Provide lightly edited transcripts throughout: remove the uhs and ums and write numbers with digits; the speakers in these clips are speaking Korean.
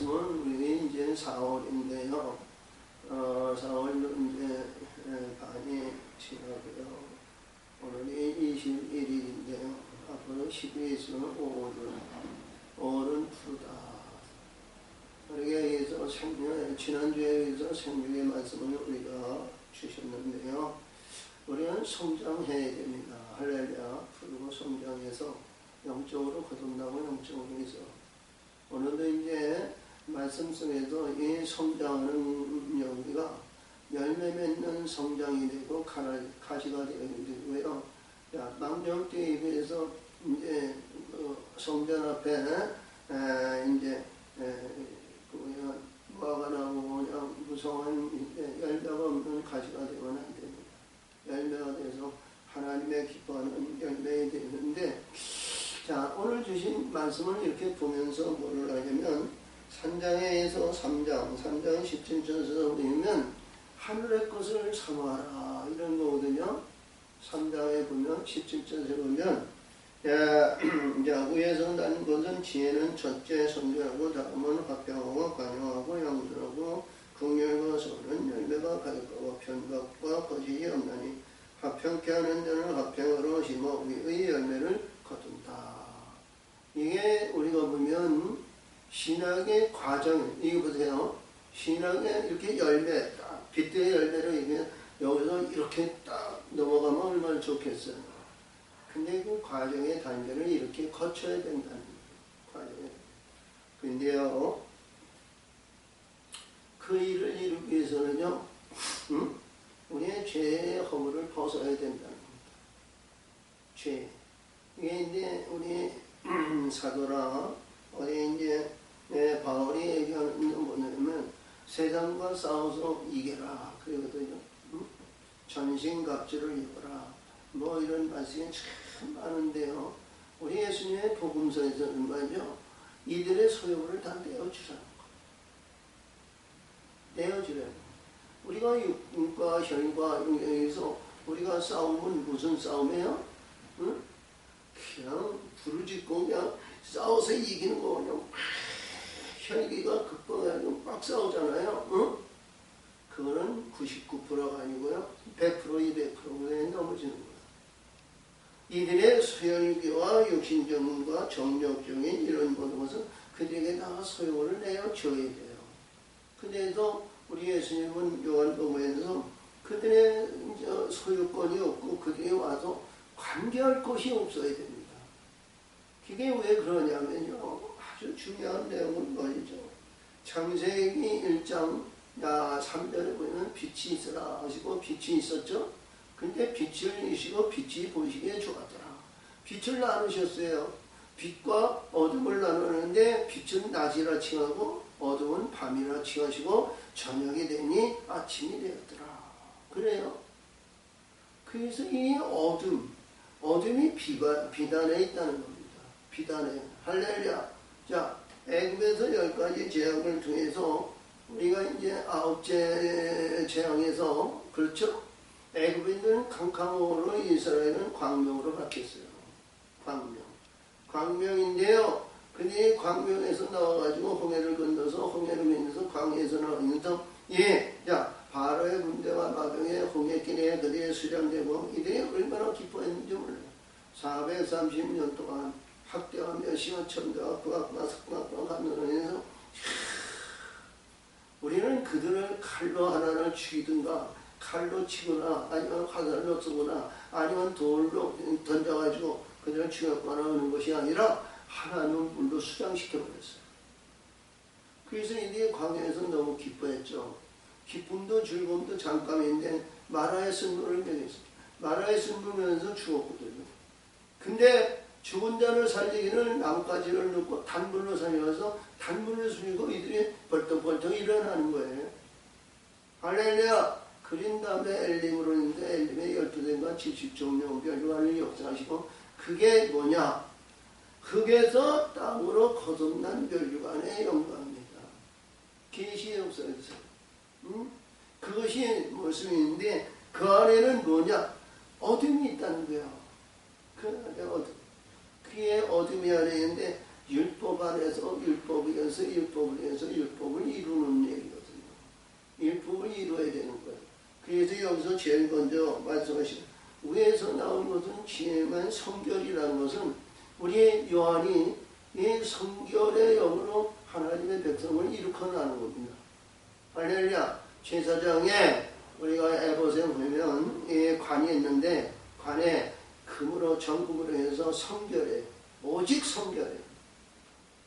말씀은 우리 이제 4월인데요. 4월도 이제 반이 지나고요. 오늘이 21일인데요. 앞으로 12일 있으면 5월은 푸르다. 우리가 여기서 지난주에 여기서 생명의 말씀을 우리가 주셨는데요. 우리는 성장해야 됩니다. 할렐루야. 푸르고 성장해서 영적으로 거듭나고 영적으로 해서 오늘도 이제 말씀 속에서 이 성장하는 영리가 열매 맺는 성장이 되고 가시가 되고요. 망정 때에 비해서 이제 성전 앞에 이제 무화과 나무 그냥 무성한 열매가 없는 가시가 되면 안 됩니다. 열매가 돼서 하나님의 기뻐하는 열매가 되는데, 자, 오늘 주신 말씀을 이렇게 보면서 뭐를 하냐면, 산장에서 3장 17절에서 보면 하늘의 것을 사모하라 이런 거거든요. 3장에 보면 17절에 보면 자, 위에서 난 것은 지혜는 첫째 선교하고 다음은 화평하고 관용하고 양순하고 긍휼과 선은 열매가 가득하고 편박과 거짓이 없나니 화평케 하는 자는 화평으로 심어 위의 열매를 거둔다. 이게 우리가 보면 신학의 과정, 이거 보세요. 신학의 이렇게 열매, 딱 빗대의 열매를 얘기하면 여기서 이렇게 딱 넘어가면 얼마나 좋겠어요. 근데 그 과정의 단계를 이렇게 거쳐야 된다는 과정에. 근데요, 그 일을 이루기 위해서는요, 우리의 죄의 허물을 벗어야 된다는 겁니다. 죄. 이게 이제 우리 사도라, 어디 이제 바울이 얘기하는 건 뭐냐면, 세상과 싸워서 이겨라. 그러거든요. 전신갑주를 입어라. 뭐 이런 말씀이 참 많은데요. 우리 예수님의 복음서에서는 말이죠. 이들의 소욕을 다 내어주라는 거예요. 내어주라는 거예요. 우리가 육과 혈과 영에서 우리가 싸움은 무슨 싸움이에요? 응? 그냥 부르짖고 그냥 싸워서 이기는 거거든요. 혈기가 극복해가지고 막 싸우잖아요. 응? 그거는 99%가 아니고요. 100%, 200%에 넘어지는 거예요. 이들의 소열기와 육신정과 정력적인 이런 모든 것은 그들에게 다 소용을 내어줘야 돼요. 그래서 우리 예수님은 요한복음에서 그들의 소유권이 없고 그들이 와서 관계할 곳이 없어야 됩니다. 그게 왜 그러냐면요. 아주 중요한 내용은 뭐죠? 창세기 1장 3절에 보면 빛이 있으라 하시고 빛이 있었죠? 근데 빛을 이시고 빛이 보시기에 좋았더라. 빛을 나누셨어요. 빛과 어둠을 나누는데 빛은 낮이라 칭하고 어둠은 밤이라 칭하시고 저녁이 되니 아침이 되었더라. 그래요. 그래서 이 어둠이 비단에 있다는 겁니다. 비단에. 할렐루야. 자, 애굽에서 10가지 재앙을 통해서 우리가 이제 9째 재앙에서 그렇죠? 애굽인들은 캄캄으로 이스라엘은 광명으로 바뀌었어요. 광명인데요. 근데 광명에서 나와가지고 홍해를 건너서 홍해를 건너서 광야에서 나오면서 자, 바로의 군대와 마병의 홍해길에 그들이 수장되고 이들이 얼마나 기뻐했는지 몰라요. 430년 동안 학대하며 시험천대와 구학과 석학과 감면해서 우리는 그들을 칼로 하나를 죽이든가 칼로 치거나 아니면 화살로 쏘거나 아니면 돌로 던져가지고 그들을 죽였거나 하는 것이 아니라 하나는 물로 수장시켜버렸어요. 그래서 이들이 광야에서 너무 기뻐했죠. 기쁨도 즐거움도 잠깐인데 마라의 승부를 맺었어요. 마라의 승부면서 죽었거든요. 근데 죽은 자를 살리기는 나뭇가지를 넣고 단물로 살려서 단물을 숨기고 이들이 벌떡벌떡 일어나는 거예요. 할렐루야. 그린 다음에 엘림으로 있는데 엘림의 12대가 70종류 별관을 역사하시고 그게 뭐냐? 흙에서 땅으로 거듭난 멸류관의 영광입니다. 계시의 역사에서. 그것이 모습인데 그 안에는 뭐냐? 어둠이 있다는 거예요. 그 안에 어둠. 그게 어둠이 안에 있는데 율법 안에서 율법을 위해서 율법을 이루는 얘기거든요. 율법을 이루어야 되는 거예요. 그래서 여기서 제일 먼저 말씀하신 위에서 나온 것은 지혜만 성결이라는 것은 우리 요한이 이 성결의 영으로 하나님의 백성을 일으켜나는 겁니다. 할렐루야. 제사장에 우리가 에봇에 보면 이 관이 있는데 관에 금으로 정금으로 해서 성결해. 오직 성결해.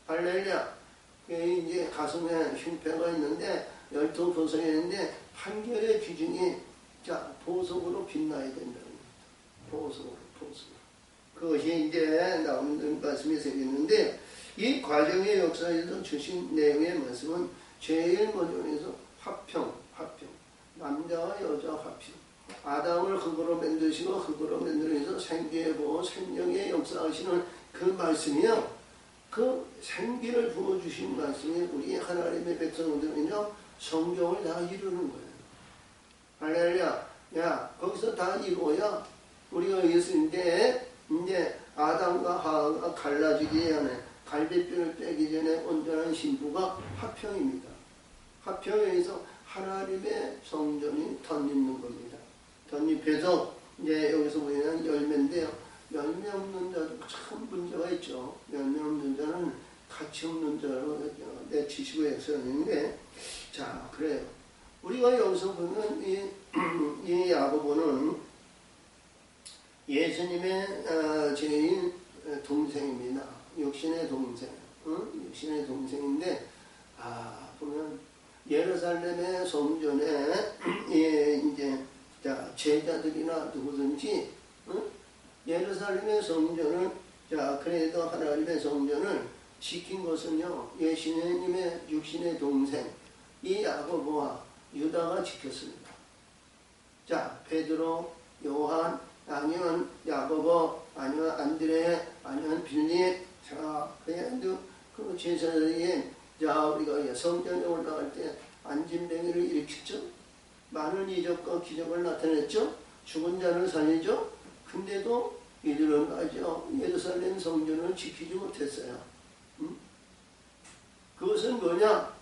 할렐루야. 이제 가슴에 흉패가 있는데 12보석이 있는데 판결의 기준이 보석으로 빛나야 된다는 겁니다. 보석으로. 그것이 이제 나오는 말씀이 생겼는데 이 과정의 역사에서 주신 내용의 말씀은 제일 먼저 화평. 남자와 여자 화평. 아담을 흙으로 만드시고 흙으로 만들어서 생기에 보고 생명의 역사하시는 그 말씀이요. 그 생기를 부어주신 말씀이 우리 하나님의 백성들은요. 성경을 다 이루는 거예요. 할렐루야. 야, 거기서 다 이루어야 우리가 예수인데 이제 아담과 하와가 갈라지기 전에 갈비뼈를 빼기 전에 온전한 신부가 화평입니다. 화평에 의해서 하나님의 성전이 덧입는 겁니다. 덧입해서 이제 여기서 보이는 열매인데요. 열매 없는 자도 참 문제가 있죠. 열매 없는 자는 가치 없는 자로 내치시고 했었는데 자 그래요. 우리가 여기서 보면 이 야고보는 예수님의 제일 동생입니다. 육신의 동생. 육신의 동생인데 보면 예루살렘의 성전에 이제 제자들이나 누구든지 예루살렘의 성전을 그래도 하나님의 성전을 지킨 것은요 예수님의 육신의 동생 이 야고보와 유다가 지켰습니다. 베드로, 요한, 아니면 야고보, 아니면 안드레, 아니면 빌립, 그냥 그 제자들이 우리가 성전에 올라갈 때 안진뱅이를 일으켰죠. 많은 이적과 기적을 나타냈죠. 죽은 자를 살리죠. 근데도 이들은 예루살렘 성전을 지키지 못했어요. 그것은 뭐냐?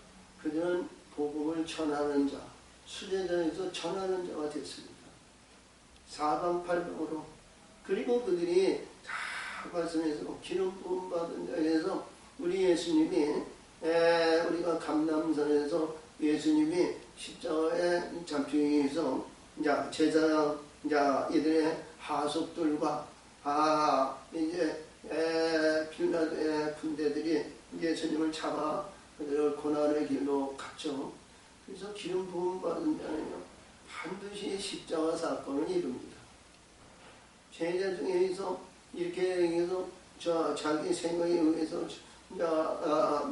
그들은 복음을 전하는 자, 수제자에서 전하는 자가 됐습니다. 사방팔방으로. 그리고 그들이 다 말씀해서 기름 부음 받은 자에서 우리 예수님이 우리가 감람산에서 예수님이 십자가에 잡히기위해서 제사장 이들의 하속들과 이제 빌라도의 군대들이 예수님을 잡아 그들을 고난의 길로 갔죠. 그래서 기름 부음 받은 자는요 반드시 십자가 사건을 이룹니다. 제자 중에서 이렇게 해서 자기 생각에 의해서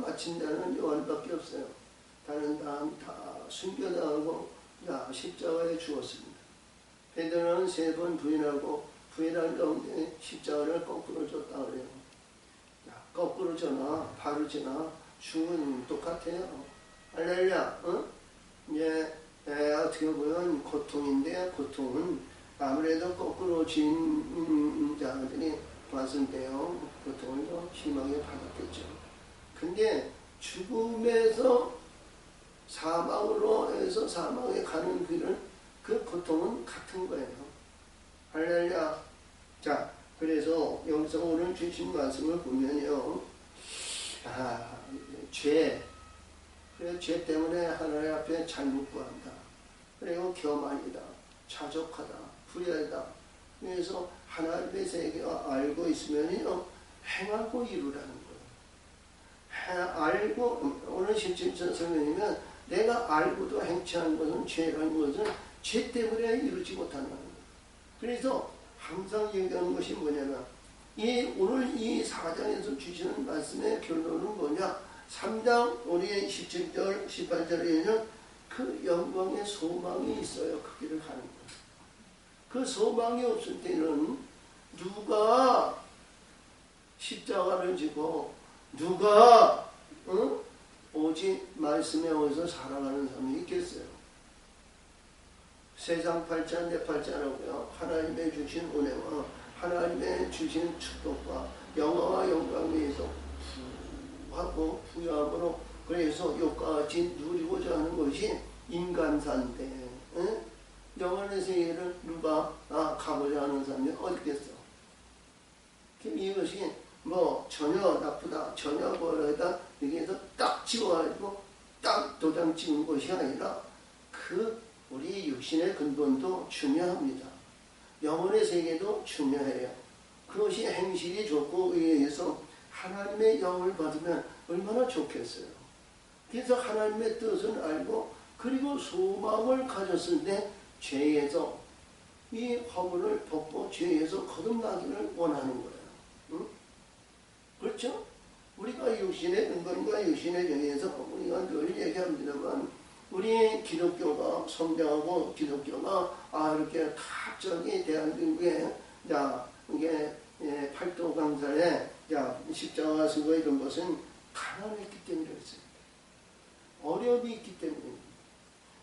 마친 자는 요한밖에 없어요. 다른 사람 다 순교당하고 십자가에 죽었습니다. 베드로는 3번 부인하고 부인한 가운데 십자가를 거꾸로 줬다 그래요. 거꾸로 져나 바로 지나 죽은 똑같아요. 할렐루야. 이제 어떻게 보면 고통인데 고통은 아무래도 거꾸로 진 자들이 봤을 때요 고통을 더 심하게 받았겠죠. 근데 죽음에서 사망으로 해서 사망에 가는 길은 그 고통은 같은 거예요. 할렐루야. 그래서 여기서 오늘 주신 말씀을 보면요. 죄. 그래, 죄 때문에 하나님 앞에 잘못 구한다. 그리고 교만이다. 자족하다. 불의하다. 그래서 하나님의 세계가 알고 있으면요. 행하고 이루라는 거예요. 알고, 오늘 17절 설명이면 내가 알고도 행치하는 것은 죄라는 것은 죄 때문에 이루지 못한다는 거예요. 그래서 항상 얘기하는 것이 뭐냐면 오늘 이 4장에서 주시는 말씀의 결론은 뭐냐? 3장 우리 17절 18절에는 그 영광의 소망이 있어요. 그 길을 가는 거예요. 그 소망이 없을 때는 누가 십자가를 지고 누가 오직 말씀에 의해서 살아가는 사람이 있겠어요. 세상 팔자 내 팔자라고요. 하나님의 주신 은혜와 하나님의 주신 축복과 영화와 영광 위에서 받고 부여함으로 그래서 요까지 누리고자 하는 것이 인간사인데 영원의 세계를 누가 가고자 하는 사람이 어디 있겠어? 이것이 뭐 전혀 나쁘다, 전혀 뭐하다 여기에서 딱 집어가지고 딱 도장 찍은 것이 아니라 그 우리 육신의 근본도 중요합니다. 영혼의 세계도 중요해요. 그것이 행실이 좋고 의해서 하나님의 영을 받으면 얼마나 좋겠어요. 그래서 하나님의 뜻을 알고 그리고 소망을 가졌을 때 죄에서 이 화물을 벗고 죄에서 거듭나기를 원하는 거예요. 응? 그렇죠? 우리가 육신의 근본과 육신의 정에서 우리가 늘 얘기합니다만 우리 기독교가 성장하고 기독교가 이렇게 갑자기 대한민국에 이게 팔도 강산에 십자가 쓰고 이런 것은 가난했기 때문에 그랬어요. 어려움이 있기 때문에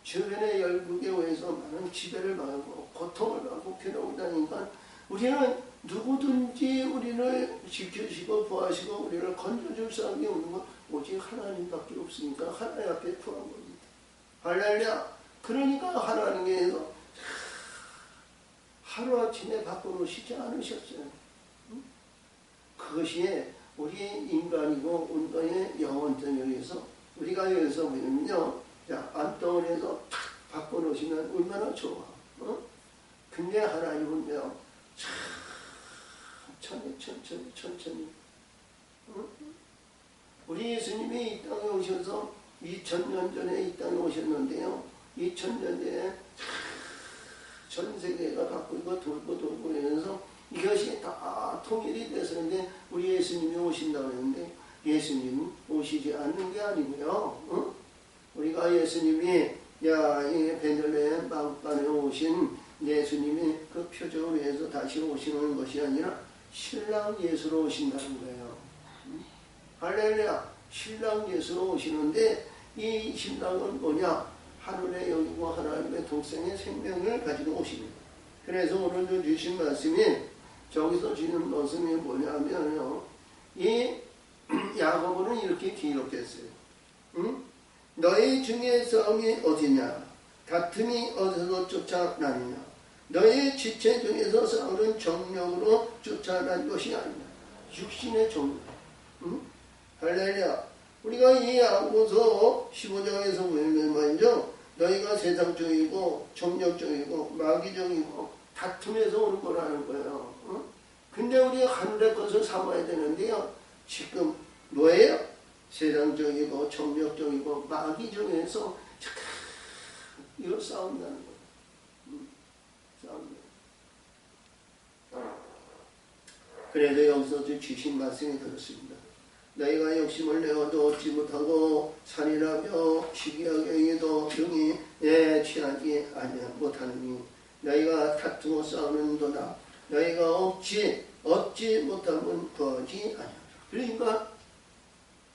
주변의 열국에 의해서 많은 지배를 받고 고통을 받고 괴로움을 다니니까 우리는 누구든지 우리를 지켜주시고 보호하시고 우리를 건져줄 사람이 없는 건 오직 하나님밖에 없으니까 하나님 앞에 구한 겁니다. 할렐루야. 그러니까 하나님께서 하루아침에 바꿔놓으시지 않으셨어요. 그것이 우리 인간이고 인간의 영혼성에 의해서 우리가 여기서 보면요. 안덩어리에서 탁 바꿔놓으시면 얼마나 좋아. 근데 하나님은요. 천천히. 우리 예수님이 이 땅에 오셔서 2000년 전에 이 땅에 오셨는데요. 2000년 전에 전 세계가 바꾸고 돌고 이러면서 이것이 다 통일이 됐었는데 우리 예수님이 오신다고 했는데 예수님 오시지 않는 게 아니고요. 우리가 예수님이 이 베들레헴 마구간에 오신 예수님이 그 표적을 위해서 다시 오시는 것이 아니라 신랑 예수로 오신다는 거예요. 할렐루야. 신랑 예수로 오시는데 이 신랑은 뭐냐? 하늘에 여기고 하나님의 독생의 생명을 가지고 오십니다. 그래서 오늘 주신 말씀이 저기서 주는 말씀이 뭐냐면요. 이 야고보는 이렇게 기록했어요. 너희 중에 싸움이 어디냐? 다툼이 어디서 쫓아나느냐? 너희 지체 중에서 싸우는 정력으로 쫓아난 것이 아니냐? 육신의 정력. 할렐루야. 우리가 이 야고보서 15장에서 보면 말이죠. 너희가 세상적이고 정력적이고 마귀적이고 다툼에서 오는 거라는 거예요. 근데 우리가 하늘의 것을 삼아야 되는데요. 지금 뭐예요? 세상적이고 정력적이고 마귀적에서 이거 싸운다는 거예요. 싸운다. 그래서 여기서 주신 말씀이 그렇습니다. 너희가 욕심을 내어도 얻지 못하고 산이라며 시기하게도 등이 취하지 못하느니 너희가 다투고 싸우는도다. 너희가 얻지 못하면 구하지 아니하라. 그러니까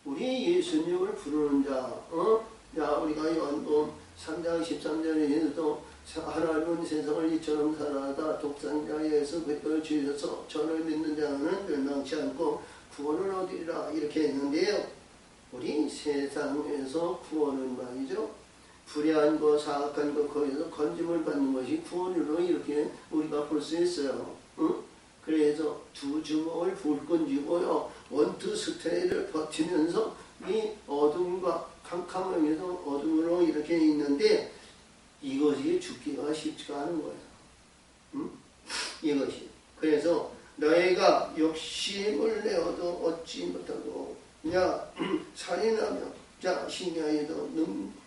우리 예수님을 부르는 자, 우리가 요한복음 3장 13절에도 하나님은 세상을 이처럼 사랑하다 독생자에서 그를 주셔서 저를 믿는 자는 멸망치 않고 구원을 얻으리라 이렇게 했는데요. 우리 세상에서 구원은 말이죠. 불의한 거 사악한 거 거기서 건짐을 받는 것이 구원으로 이렇게 우리가 볼 수 있어요. 그래서 두 주먹을 불끈 쥐고요. 원투 스테이를 버티면서 이 어둠과 캄캄함에서 어둠으로 이렇게 있는데 이것이 죽기가 쉽지가 않은 거예요. 이것이. 그래서 너희가 욕심을 내어도 얻지 못하고 살인하며 신냐에도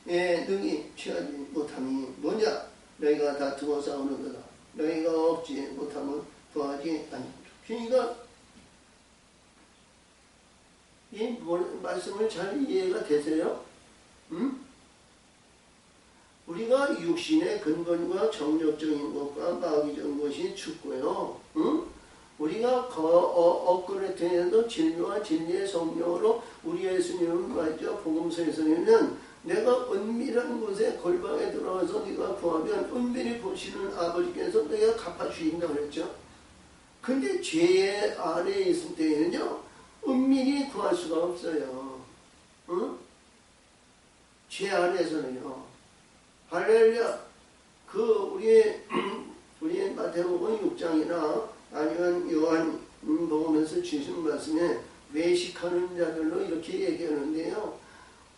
능히 취하지 못함이 뭐냐? 너희가 다투고 싸우는 거다. 너희가 얻지 못하면 구하지 아니하라. 그러니까 이 말씀을 잘 이해가 되세요? 우리가 육신의 근본과 정력적인 것과 마귀적인 것이 죽고요. 우리가 엇그레트에도 진리와 진리의 성령으로 우리 예수님은 말이죠. 복음서에서는 내가 은밀한 곳에 골방에 들어가서 네가 구하면 은밀히 보시는 아버지께서 내가 갚아주신다 그랬죠. 근데 죄의 안에 있을 때에는요. 은밀히 구할 수가 없어요. 응? 죄 안에서는요. 할렐루야. 우리 마태복음 6장이나 아니면 요한 복음에서 주신 말씀에 외식하는 자들로 이렇게 얘기하는데요.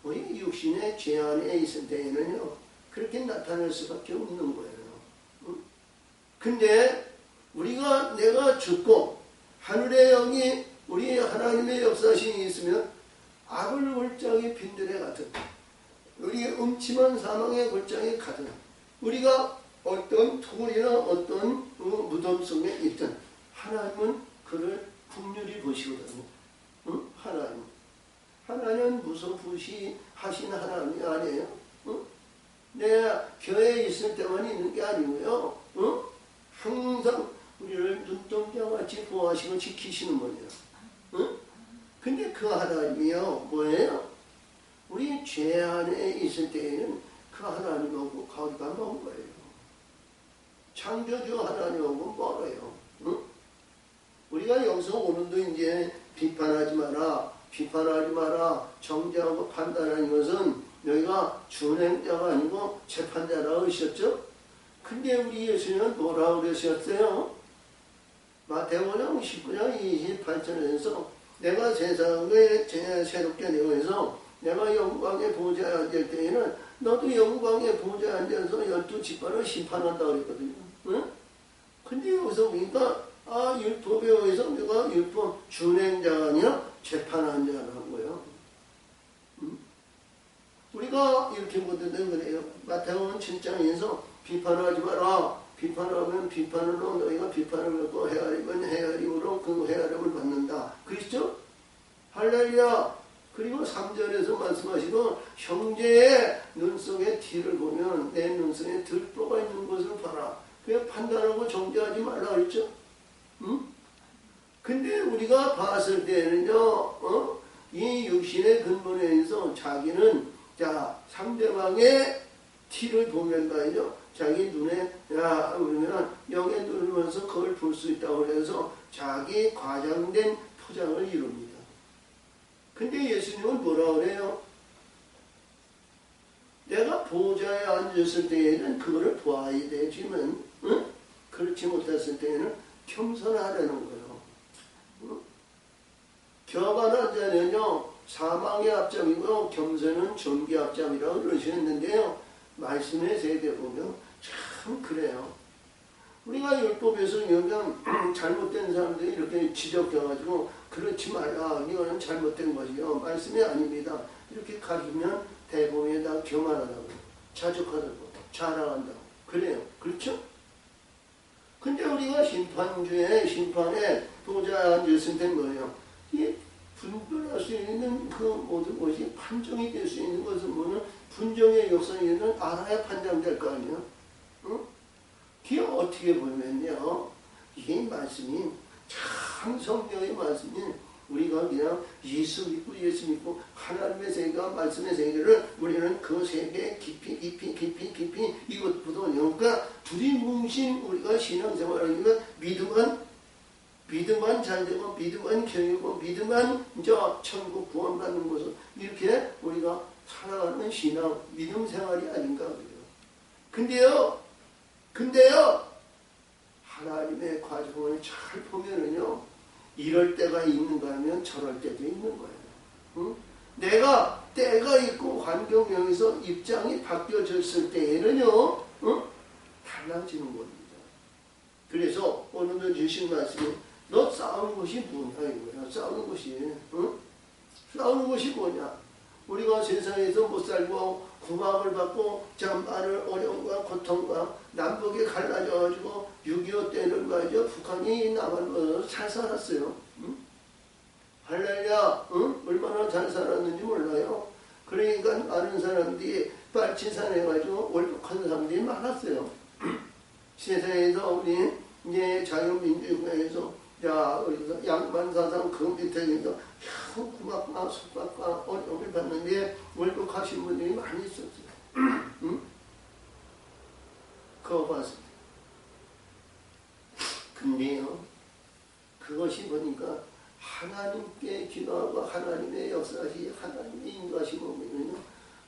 우리 육신의 죄 안에 있을 때에는요. 그렇게 나타날 수밖에 없는 거예요. 근데 내가 죽고 하늘의 영이 우리 하나님의 역사심이 있으면 악을 골짜기 빈들에 같은 우리 음침한 사망의 골짜기 같은 우리가 어떤 토굴이나 어떤 무덤 속에 있든 하나님은 그를 긍휼히 보시거든요. 응? 하나님은 무소부시하신 하나님이 아니에요. 응? 내가 교회에 있을 때만 있는 게 아니고요. 응? 항상 우리를 눈동자같이 보호하시고 지키시는 분이에요. 응? 근데 그 하나님이요. 뭐예요? 우리 죄 안에 있을 때에는 그 하나님하고 거리가 먼 거예요. 창조주 하나님하고 멀어요. 응? 우리가 여기서 오늘도 이제 비판하지 마라, 정죄하고 판단하는 것은 너희가 준행자가 아니고 재판자라고 하셨죠? 근데 우리 예수님은 뭐라고 그러셨어요? 마태복음 19장 28절에서 내가 세상을 새롭게 내어서 내가 영광의 보좌에 앉을 때에는 너도 영광의 보좌에 앉아서 12지파를 심판한다 그랬거든요. 응? 근데 여기서 보니까 율법에 의해서 내가 율법 준행자가 아니라 재판한 자라는 거예요. 응? 우리가 이렇게 보거든 그래요. 마태복음 7장에서 비판하지 마라. 비판하면 비판으로 너희가 비판을 받고 헤아리면 헤아림으로 그 헤아림을 받는다. 그렇죠? 할렐루야. 그리고 3절에서 말씀하시고 형제의 눈속에 티를 보면 내 눈속에 들보가 있는 것을 봐라. 그냥 판단하고 정죄하지 말라 그랬죠? 응? 근데 우리가 봤을 때는요, 이 육신의 근본에 의해서 자기는 상대방의 티를 보면 말이죠. 자기 눈에 그러면 영에 누르면서 그걸 볼 수 있다고 해서 자기 과장된 포장을 이룹니다. 근데 예수님은 뭐라 그래요? 내가 보좌에 앉았을 때에는 그거를 보아야 되지만 그렇지 못했을 때에는 겸손하라는 거예요. 교만한 자는요 사망의 앞장이고 겸손은 존귀의 앞장이라고 그러셨는데요. 말씀의 세계 보면 참 그래요. 우리가 율법에서 그냥 잘못된 사람들이 이렇게 지적해가지고 그렇지 말라 이거는 잘못된 것이요 말씀이 아닙니다. 이렇게 가르치면 대부분이 다 교만하다고 자족하다고 자랑한다고 그래요. 그렇죠? 근데 우리가 심판에 보좌에 앉았을 때 뭐예요? 이 분별할 수 있는 그 모든 것이 판정이 될 수 있는 것은 뭐는 분정의 역사에는 알아야 판정될 거 아니에요? 응? 그게 어떻게 보면요, 이 말씀이 참 성경의 말씀이 우리가 그냥 예수 믿고 하나님의 세계와 말씀의 세계를 우리는 그 세계에 깊이 이것보다 그러니까 두리뭉신 우리가 신앙생활을 믿음만 잘 되고 믿음만 경이고 믿음만 천국 구원받는 것을 이렇게 우리가 살아가는 신앙 믿음 생활이 아닌가 그래요. 근데요 하나님의 과정을 잘 보면은요 이럴 때가 있는가 하면 저럴 때도 있는 거예요. 응? 내가 때가 있고 환경에서 입장이 바뀌어졌을 때에는요 달라지는 겁니다. 그래서 오늘 주신 말씀이 너 싸우는 것이 뭐냐 이거야. 싸우는 것이 뭐냐. 우리가 세상에서 못 살고 구박을 받고 많은 어려움과 고통과 남북이 갈라져가지고 6.25 때는 말이죠. 북한이 남한으로 잘 살았어요. 응? 할렐루야. 응? 얼마나 잘 살았는지 몰라요. 그러니까 많은 사람들이 빨치산해가지고 월북한 사람들이 많았어요. 세상에서 우리 이제 자유민주주의에서 그래서 양반사상 그 밑에서 구박과 속박과 어려움을 받는데 월북하신 분들이 많이 있었어요. 응? 그거 봤을 때. 근데요, 그것이 보니까 하나님께 기도하고 하나님의 역사 역사시 하나님의 인도하심 보면요,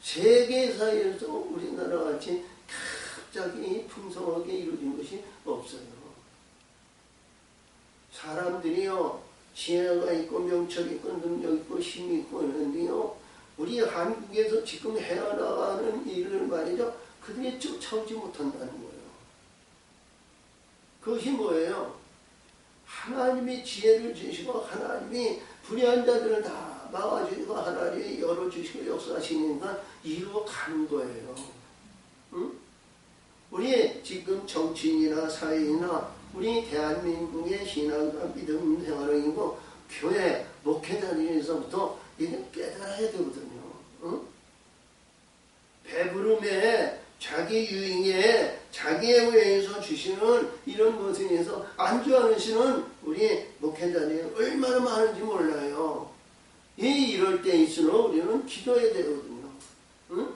세계사에서 우리나라 같이 갑자기 풍성하게 이루어진 것이 없어요. 사람들이요, 지혜가 있고 명철이 있고 능력 있고 힘이 있고 있는데요, 우리 한국에서 지금 해나가는 일을 말이죠, 그들이 쫓아오지 못한다는 거예요. 그것이 뭐예요? 하나님이 지혜를 주시고 하나님이 불의한 자들을 다 막아주시고 하나님이 열어주시고 역사하시니까 이루어가는 거예요. 응? 우리 지금 정치인이나 사회인이나 우리 대한민국의 신앙과 믿음 생활이고 교회 목회자들에서부터 이게 깨달아야 되거든요. 응? 배부름에 자기 유익에 자기에 의해서 주시는 이런 것에 대해서 안주하시는 우리 목회자들이 얼마나 많은지 몰라요. 이럴 때일수록 우리는 기도해야 되거든요. 응?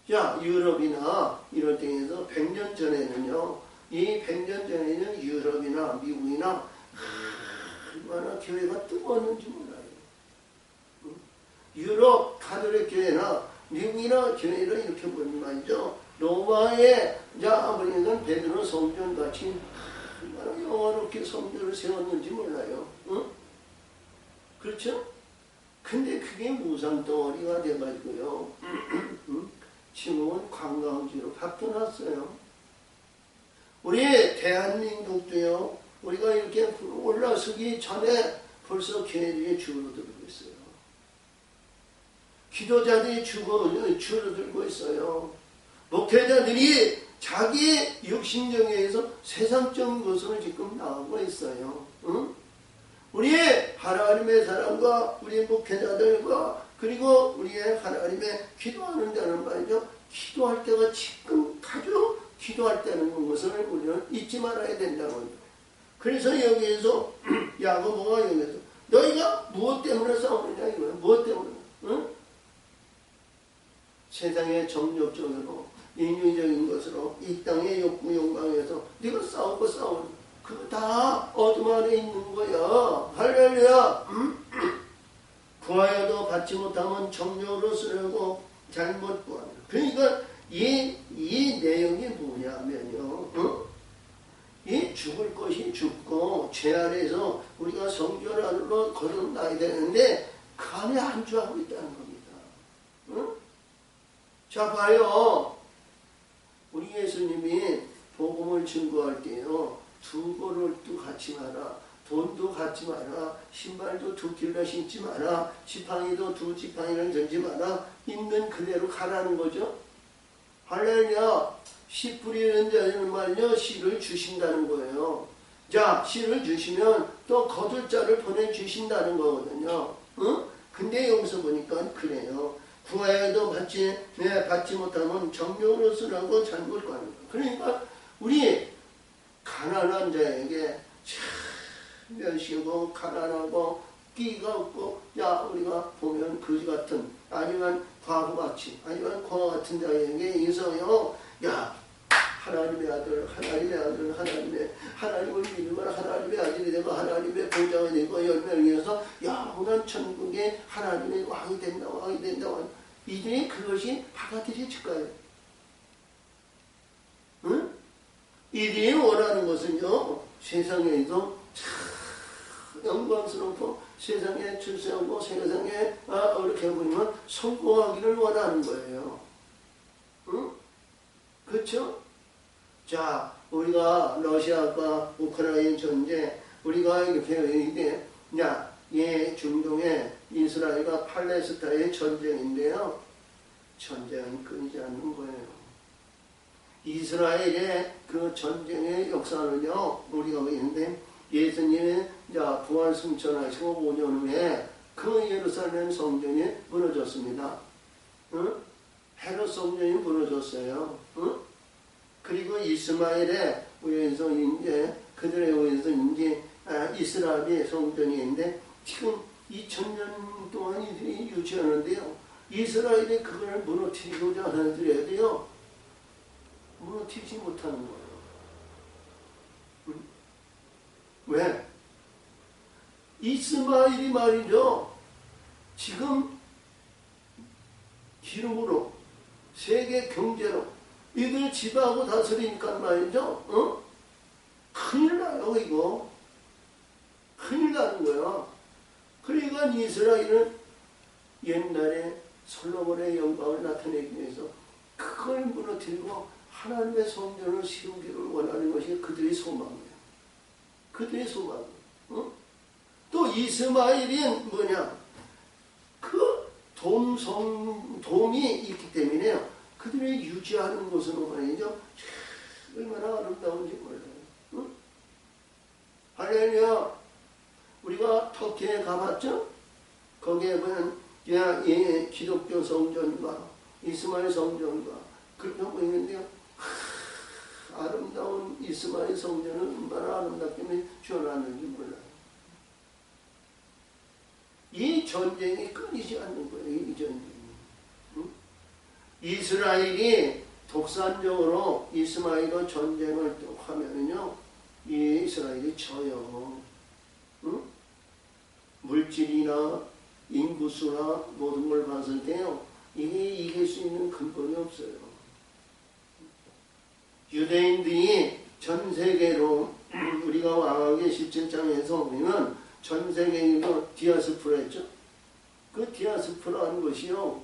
자, 유럽이나 이런 데에서 100년 전에는요, 이 100년 전에는 유럽이나 미국이나 얼마나 교회가 뜨거웠는지 몰라요. 응? 유럽 가톨릭 교회나 미국이나 교회를 이렇게 보면 말이죠, 로마의 아버지는 베드로 성전같이 얼마나 영화롭게 성전을 세웠는지 몰라요. 응? 그렇죠? 근데 그게 무상덩어리가 돼가지고요, 지금은 관광지로 바뀌어놨어요. 우리 대한민국도요, 우리가 이렇게 올라서기 전에 벌써 교회들이 줄어들고 있어요. 기도자들이 줄어들고 있어요. 목회자들이 자기 육신정에 의해서 세상적인 것으로 지금 나오고 있어요. 응? 우리의 하나님의 사람과 우리 목회자들과 그리고 우리의 하나님의 기도하는 자는 말이죠, 기도할 때가 지금 아주 기도할 때는 것을 우리는 잊지 말아야 된다고요. 그래서 여기에서 야고보가 여기에서 너희가 무엇 때문에 싸우느냐 이거예요. 무엇 때문에? 응? 세상의 정욕적으로 인위적인 것으로 이 땅의 욕구 욕망에서 네가 싸우고 싸우는 그거 다 어둠 안에 있는 거야. 할렐루야. 구하여도 받지 못하면 정욕으로 쓰려고 잘못 구합니다. 그러니까 이 내용이 뭐냐면요, 이 죽을 것이 죽고 죄 아래에서 우리가 성전 안으로 거듭나야 되는데 그 안에 안주하고 있다는 겁니다. 응? 자, 봐요. 우리 예수님이 복음을 증거할 때요, 두벌도 갖지 마라, 돈도 갖지 마라, 신발도 두 킬러 신지 마라, 지팡이도 두 지팡이를 들지 마라, 있는 그대로 가라는 거죠. 할렐루야. 씨 뿌리는 자는 말이요, 씨를 주신다는 거예요. 자, 씨를 주시면 또 거둘 자를 보내주신다는 거거든요. 응? 근데 여기서 보니까 그래요. 구하여도 받지 못하면 정욕으로 쓰라고 잘못 가는 거예요. 그러니까 우리 가난한 자에게 멸시하고 가난하고 끼가 없고, 야, 우리가 보면 거지 같은, 아니면 과부같이, 아니면 고아 같은 자에게 인성요, 야, 하나님의 아들, 하나님을 믿으면 하나님의 아들이 되고 하나님의 보좌가 되고 열매를 이어서, 야, 난 천국에 하나님의 왕이 된다. 이들이 그것이 받아들여질 거예요. 응? 이들이 원하는 것은요, 세상에도 참 영광스럽고 세상에 출세하고 세상에 이렇게 보면 성공하기를 원하는 거예요. 응? 그렇죠? 자, 우리가 러시아과 우크라이나 전쟁, 우리가 이렇게 이게 중동의 이스라엘과 팔레스타인의 전쟁인데요, 전쟁은 끊이지 않는 거예요. 이스라엘의 그 전쟁의 역사는요, 우리가 있는데, 예수님의 부활 승천하시고 5년 후에 그 예루살렘 성전이 무너졌습니다. 응? 헤롯 성전이 무너졌어요. 응? 그리고 이스마엘에 의해서 이제 그들에 의해서 이제 이스라엘의 성전이 있는데, 지금 2000년 동안 이들이 유지하는데요, 이스라엘이 그걸 무너뜨리고자 하더라도요, 무너뜨리지 못하는 거예요. 응? 왜? 이스마엘이 말이죠, 지금 기름으로 세계 경제로 이들 지배하고 다스리니까 말이죠. 큰일 나요 이거. 큰일 나는 거야. 그러니까 이스라엘은 옛날에 솔로몬의 영광을 나타내기 위해서 그걸 무너뜨리고 하나님의 성전을 세우기를 원하는 것이 그들의 소망이에요. 그들의 소망이에요. 또 이스마엘이 뭐냐? 그 돔이 있기 때문에요. 그들이 유지하는 것으로 말이죠. 얼마나 아름다운지 몰라요. 할렐루야. 우리가 터키에 가봤죠? 거기에 보면 기독교 성전과 이스마엘 성전과 그렇게 보이는데요. 아름다운 이스마엘 성전은 얼마나 아름답게 지어놨는지 몰라요. 이 전쟁이 끊이지 않는 거예요. 이 전쟁이. 이스라엘이 독산적으로 이스마엘과 전쟁을 또 하면은요, 이 이스라엘이 져요. 물질이나 인구수나 모든 걸 봤을 때요, 이게 이길 수 있는 근본이 없어요. 유대인들이 전 세계로 우리가 왕하기 17장에서 보면 전 세계로 디아스포라 했죠. 그 디아스포라는 것이요,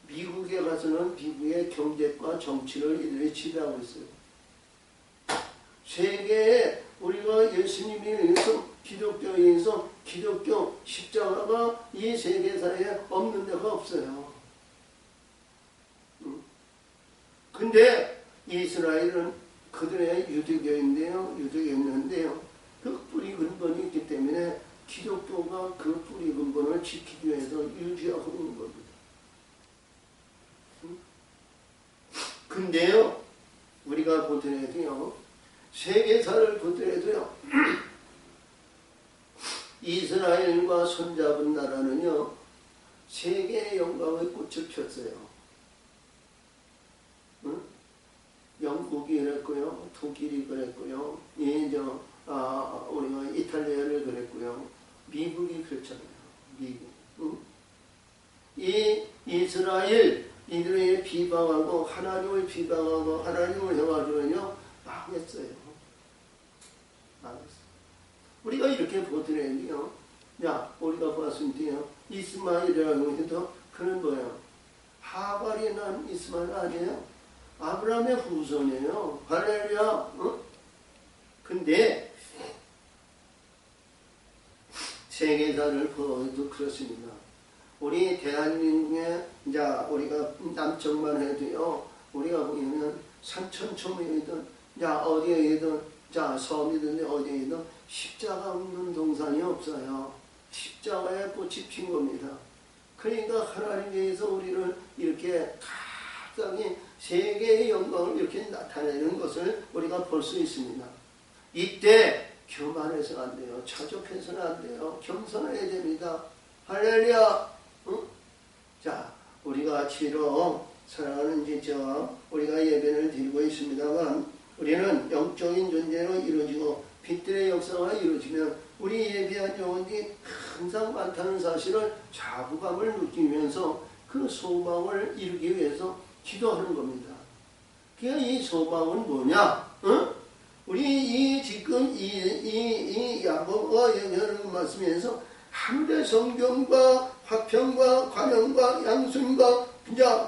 미국에 가서는 미국의 경제과 정치를 이들이 지배하고 있어요. 세계에 우리가 예수님에 의해서 기독교에 의해서 기독교 십자가가 이 세계사에 없는 데가 없어요. 근데 이스라엘은 그들의 유대교인데요. 그 뿌리 근본이 있기 때문에 기독교가 그 뿌리 근본을 지키기 위해서 유지하고 있는 겁니다. 근데요, 우리가 보더라도요, 세계사를 보더라도요, 이스라엘과 손잡은 나라는요, 세계의 영광의 꽃을 폈어요. 영국이 그랬고요, 독일이 그랬고요, 우리가 이탈리아를 그랬고요, 미국이 그랬잖아요. 미국. 이 이스라엘 이들의 비방하고 하나님을 비방하고 하나님을 해가지고요 망했어요. 우리가 이렇게 보더라도요, 우리가 봤을 때요, 이스마엘이라고 해도 그는 뭐예요? 하갈이 난 이스마엘 아니에요? 아브라함의 후손이에요. 할렐루야. 근데 세계사를 보아도 그렇습니다. 우리 대한민국에 우리가 남쪽만 해도요, 우리가 보면 산천초미이든 어디에든 섬이든 어디에든 십자가 없는 동산이 없어요. 십자가에 꽃이 핀 겁니다. 그러니까 하나님께서 우리를 이렇게 갑자기 세계의 영광을 이렇게 나타내는 것을 우리가 볼 수 있습니다. 이때 교만해서는 안 돼요. 차족해서는 안 돼요. 겸손해야 됩니다. 할렐루야. 우리가 지로 사랑하는 지체와 우리가 예배를 드리고 있습니다만, 우리는 영적인 존재로 이루어지고 빛들의 역사가 이루어지면 우리 예배한 영혼이 항상 많다는 사실을 자부감을 느끼면서 그 소망을 이루기 위해서 기도하는 겁니다. 그러니까 이 소망은 뭐냐? 우리 지금 이 야고보가 얘기하는 말씀에서 하늘의 성경과 화평과 관용과 양순과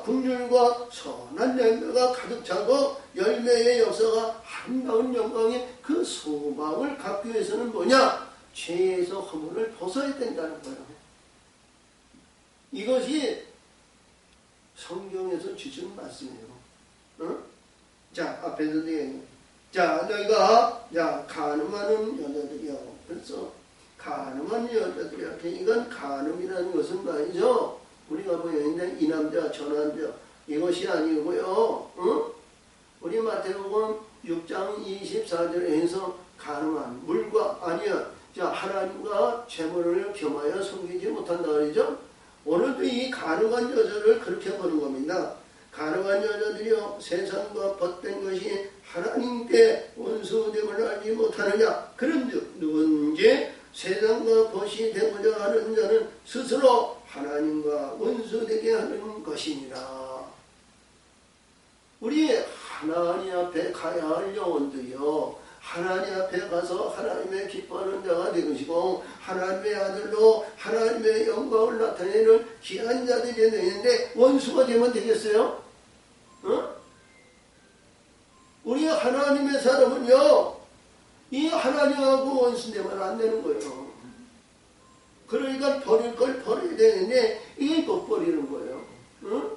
긍휼과 선한 열매가 가득 차고 열매의 역사가 아름다운 영광의 그 소망을 갖기 위해서는 뭐냐? 죄에서 허물을 벗어야 된다는 거예요. 이것이 성경에서 주신 말씀이에요. 앞에서도 얘기해요. 너희가 간음하는 여자들이요. 그래서 간음한 여자들이요. 이건 간음이라는 것은 말이죠. 우리가 보이는데 이 남자 저 남자 이것이 아니고요. 우리 마태복음 6장 24절에 해서 간음한 물과 아니야. 하나님과 재물을 겸하여 섬기지 못한다 그러죠. 오늘도 이 간음한 여자를 그렇게 보는 겁니다. 간음한 여자들이요, 세상과 벗된 것이 하나님께 원수됨을 알지 못하느냐. 그런즉 누군지 세상과 벗이 되고자 하는 자는 스스로 하나님과 원수되게 하는 것이니라. 우리 하나님 앞에 가야 할 영혼들이요, 하나님 앞에 가서 하나님의 기뻐하는 자가 되시고 하나님의 아들로 하나님의 영광을 나타내는 귀한 자들이 되는데 원수가 되면 되겠어요? 어? 우리 하나님의 사람은요, 이 하나님하고 원수되면 안 되는 거예요. 그러니까 버릴 걸 버려야 되는데 이게 못 버리는 거예요. 어?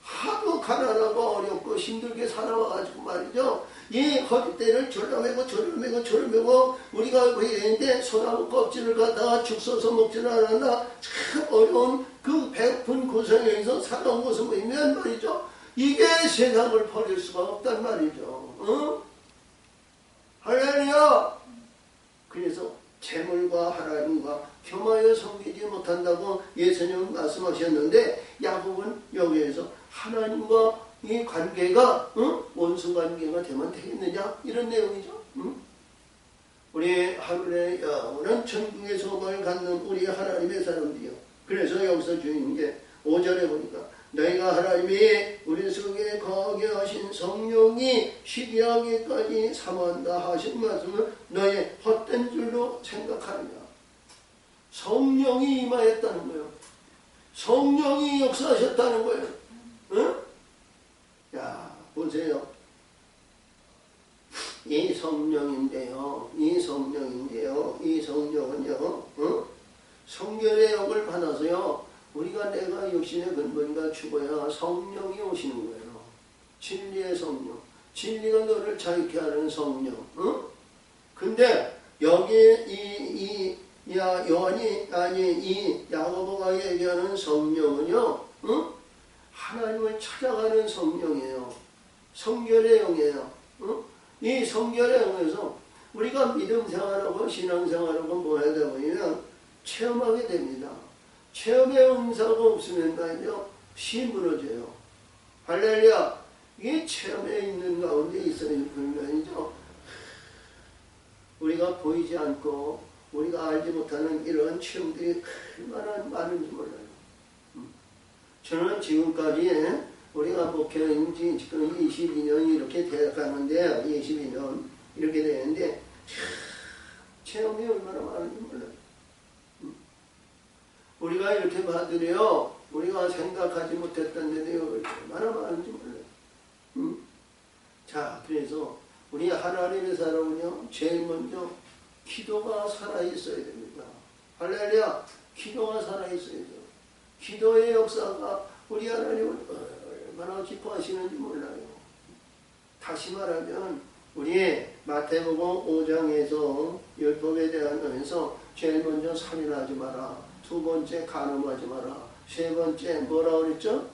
하도 가난하고 어렵고 힘들게 살아와가지고 말이죠. 이 허리띠를 졸라매고 졸라매고 졸라매고 우리가 해야 되는데 소나무 껍질을 갖다가 죽 써서 먹지는 않았나. 참 어려운 그 배고픈 고생에서 살아온 것을 보면 말이죠. 이게 세상을 버릴 수가 없단 말이죠. 어? 할렐루야! 그래서 재물과 하나님과 겸하여 섬기지 못한다고 예수님은 말씀하셨는데 야곱은 여기에서 하나님과 이 관계가 원수 관계가 되면 되겠느냐 이런 내용이죠. 우리 하늘의 영원한 천국의 소망을 갖는 우리 하나님의 사람들이요. 그래서 여기서 주인 게 5절에 보니까 너희가 하나님이 우리 속에 거하게 하신 성령이 시기하기까지 삼한다 하신 말씀을 너의 헛된 줄로 생각하느냐. 성령이 임하였다는 거예요. 성령이 역사하셨다는 거예요. 응? 야, 보세요. 이 성령은요, 성결의 역을 받아서요, 우리가 내가 육신의 근본과 죽어야 성령이 오시는 거예요. 진리의 성령. 진리가 너를 자유케 하는 성령. 응? 근데 여기에 이 야고보가 얘기하는 성령은요, 응? 하나님을 찾아가는 성령이에요. 성결의 영이에요. 응? 이 성결의 영에서 우리가 믿음 생활하고 신앙 생활하고 뭐 하다 보면 체험하게 됩니다. 체험의 은사가 없으면 말이죠, 시 무너져요. 할렐루야! 이게 체험에 있는 가운데 있어야 불면이죠. 우리가 보이지 않고 우리가 알지 못하는 이런 체험들이 얼마나 많은지 몰라요. 저는 지금까지 우리가 목회인 지 지금 22년 이렇게 돼가는데 22년 이렇게 되는데 체험이 얼마나 많은지 몰라요. 우리가 이렇게 받으려 우리가 생각하지 못했던 데도 얼마나 많은지 몰라요. 자, 그래서 우리 하나님의 사람은요, 제일 먼저 기도가 살아있어야 됩니다. 할렐루야! 기도가 살아있어야죠. 기도의 역사가 우리 하나님을 얼마나 기뻐하시는지 몰라요. 다시 말하면 우리 마태복음 5장에서 율법에 대한 거에서 제일 먼저 살인하지 마라, 두 번째 간음하지 마라, 세 번째 뭐라 그랬죠?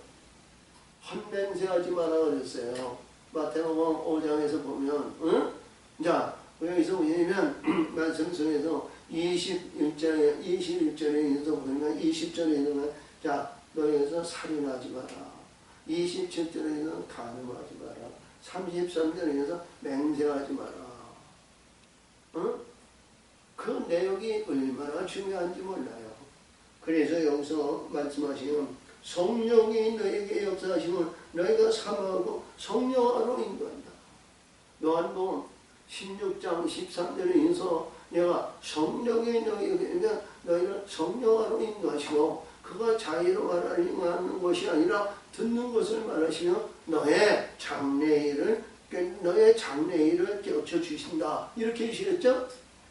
헛맹세하지 마라 그랬어요. 마태복음 5장에서 보면, 응? 자, 여기서 보시면 말씀 속에서 21절에서 보면 20절에서 자, 너희에서 살인하지 마라. 27절에서 간음하지 마라. 33절에서 맹세하지 마라. 응? 그 내용이 얼마나 중요한지 몰라요. 그래서 여기서 말씀하시면 성령이 너에게 역사하시면 너희가 사모하고 성령 안으로 인도한다. 요한복음 16장 13절에서 내가 성령이 너희에게 너희를 성령 안으로 인도하시고 그가 자의로 말하는 것이 아니라 듣는 것을 말하시며 너의 장래일을 깨우쳐 주신다. 이렇게 하시겠죠?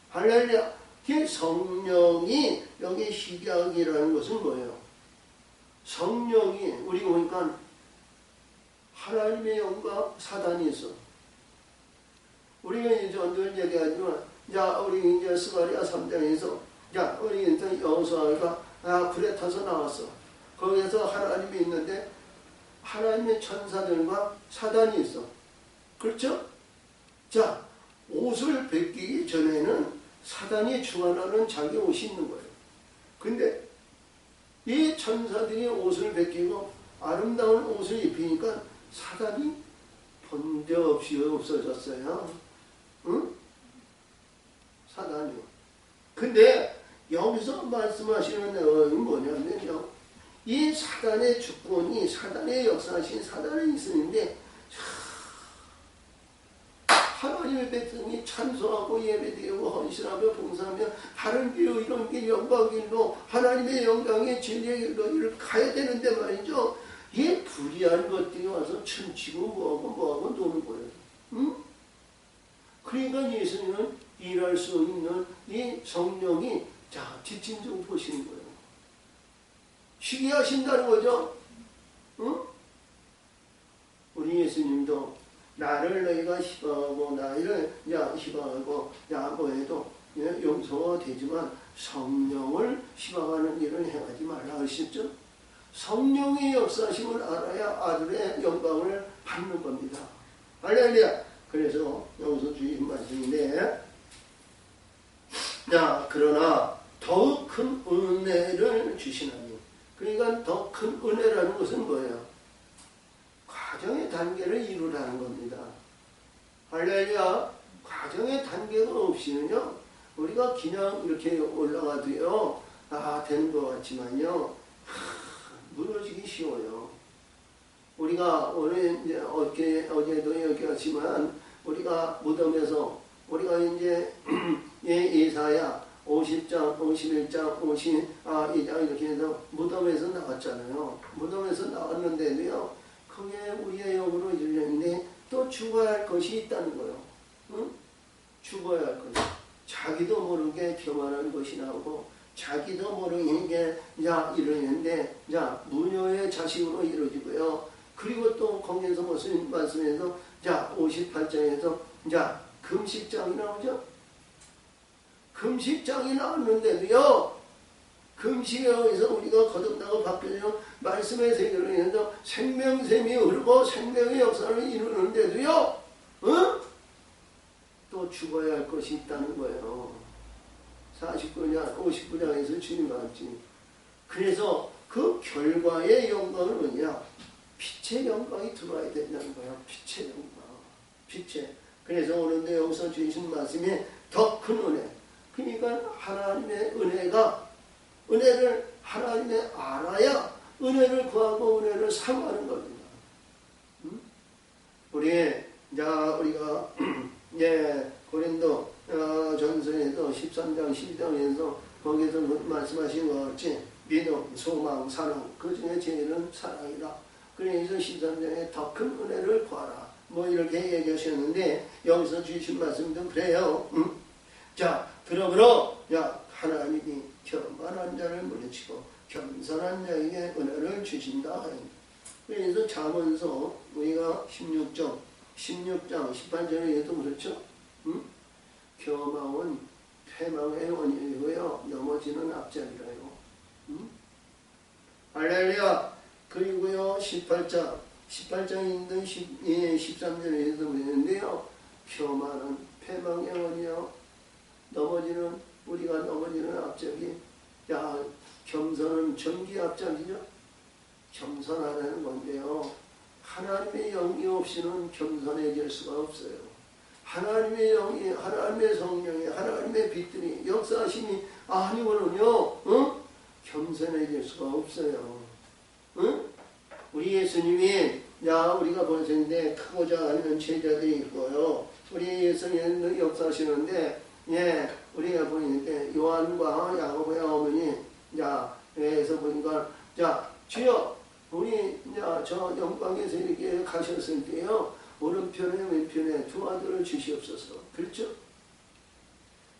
할렐루야. 성령이 여기 시작이라는 것은 뭐예요? 성령이 우리 보니까 하나님의 영과 사단이 있어. 우리가 이제 언제 얘기하지만, 자, 우리 이제 스가랴 3장에서, 자, 우리 이제 여호수아가 불에 타서 나왔어. 거기에서 하나님이 있는데, 하나님의 천사들과 사단이 있어. 그렇죠? 자, 옷을 벗기기 전에는 사단이 주관하는 자기 옷이 있는 거예요. 근데 이 천사들이 옷을 벗기고 아름다운 옷을 입히니까 사단이 번데없이 없어졌어요. 응? 사단이. 근데 여기서 말씀하시는 내용이 뭐냐면요. 이 사단의 주권이 사단의 역사신 사단의 있으는데 하나님의 백성이 찬송하고 예배드리고 헌신하며 봉사하며 다른 길로 이런 길 영광의 길로 하나님의 영광의 진리의 길로 이를 가야 되는데 말이죠. 이 불의한 것들이 와서 춤추고 뭐하고 노는 거예요. 응? 그러니까 예수님은 일할 수 있는 이 성령이 뒷짐 좀 보시는 거예요. 쉬게 하신다는 거죠. 응? 우리 예수님도 나를 너희가 희망하고 나를 희망하고 뭐해도 용서가 되지만 성령을 희망하는 일을 행하지 말라 하셨죠. 성령의 역사심을 알아야 아들의 영광을 받는 겁니다. 할렐루야. 그래서 여기서 주신 말씀인데 그러나 더욱 큰 은혜를 주시나니 그러니까 더 큰 은혜라는 것은 뭐예요? 과정의 단계를 이루라는 겁니다. 할렐루야. 과정의 단계가 없이는요 우리가 그냥 이렇게 올라가도요 되는 것 같지만요 무너지기 쉬워요. 우리가 오늘 이제 어제도 얘기했지만 우리가 무덤에서 우리가 이제 예사야 50장, 51장, 52장 이렇게 해서 무덤에서 나왔잖아요. 무덤에서 나왔는데도요 그게 우리의 영으로 이르렀는데 또 죽어야 할 것이 있다는 거예요. 응? 죽어야 할 것. 자기도 모르게 교만한 것이 나오고 자기도 모르게 이러는데 무녀의 자식으로 이루어지고요. 그리고 또 거기에서 무슨 말씀에서 58장에서 금식장이 나오죠. 금식장이 나왔는데도요 금식에 의해서 우리가 거듭나고 바뀌어서 말씀의 세계로 인해서 생명샘이 흐르고 생명의 역사를 이루는데도요 또 죽어야 할 것이 있다는 거예요. 49장, 59장에서 주님 말했지. 그래서 그 결과의 영광은 뭐냐? 빛의 영광이 들어와야 된다는 거야. 빛의 영광. 빛의. 그래서 오늘도 여기서 주신 말씀이 더 큰 은혜. 그러니까 하나님의 은혜를 하나님의 알아야 은혜를 구하고 은혜를 사모하는 겁니다. 우리가 고린도 전서에서 13장 12장에서 거기에서 말씀하신 것 같이 믿음, 소망, 사랑 그 중에 제일은 사랑이다. 그래서 13장에 더 큰 은혜를 구하라. 이렇게 얘기하셨는데 여기서 주신 말씀도 그래요. 그러므로 하나님이 교만한 자를 물리치고 겸손한 자에게 은혜를 주신다. 그래서 잠언서 우리가 16장 18절에도 그렇죠. 교만은 패망의 원인이고요. 넘어지는 앞잡이라요. 할렐루야. 그리고요 18장에 있는 13절에도 그랬는데요. 교만은 패망의 원이요. 우리가 넘어지는 앞잡이. 겸손은 전기 앞잡이죠. 겸손하라는 건데요. 하나님의 영이 없이는 겸손해질 수가 없어요. 하나님의 영이, 하나님의 성령이, 하나님의 빛들이 역사하심이 아니고는요, 겸손해질 수가 없어요. 우리 예수님이, 우리가 보셨는데, 크고자 하는 제자들이 있고요. 우리 예수님은 역사하시는데, 우리가 보니까 요한과 야고보의 어머니, 에서 보니까, 주여, 우리 저 영광에서 이렇게 가셨을 때요 오른편에 왼편에 두 아들을 주시옵소서. 그렇죠?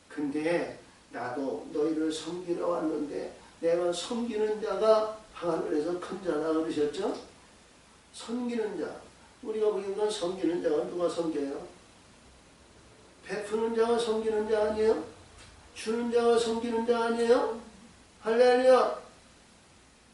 근데 나도 너희를 섬기러 왔는데 내가 섬기는 자가 하늘에서 큰 자라 그러셨죠? 섬기는 자. 우리가 보니까 섬기는 자가 누가 섬겨요? 베푸는 자가 섬기는 자 아니에요? 주는 자가 섬기는 자 아니에요? 할렐루야.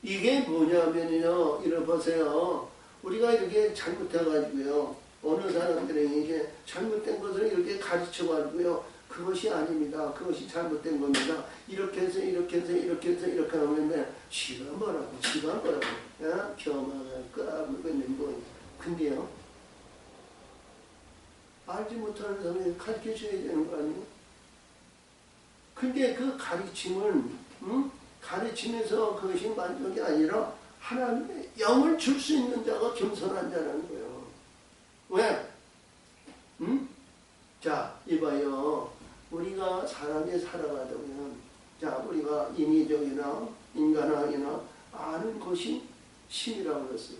이게 뭐냐면요, 이래 보세요. 우리가 이렇게 잘못해가지고요, 어느 사람들이 이게 잘못된 것을 이렇게 가르쳐가지고요, 그것이 아닙니다. 그것이 잘못된 겁니다. 이렇게 해서 이렇게 해서 이렇게 해서 이렇게 하면 지가 뭐라고 겸허할 거라 그러는 거예요. 근데요, 알지 못하는 사람이 가르쳐줘야 되는 거 아니에요? 근데 그 가르침은 가르침에서 그것이 만족이 아니라 하나님의 영을 줄 수 있는 자가 겸손한 자라는 거예요. 왜? 자, 이봐요. 우리가 사람이 살아가다 보면, 자, 우리가 인위적이나 인간학이나 아는 것이 신이라고 그랬어요.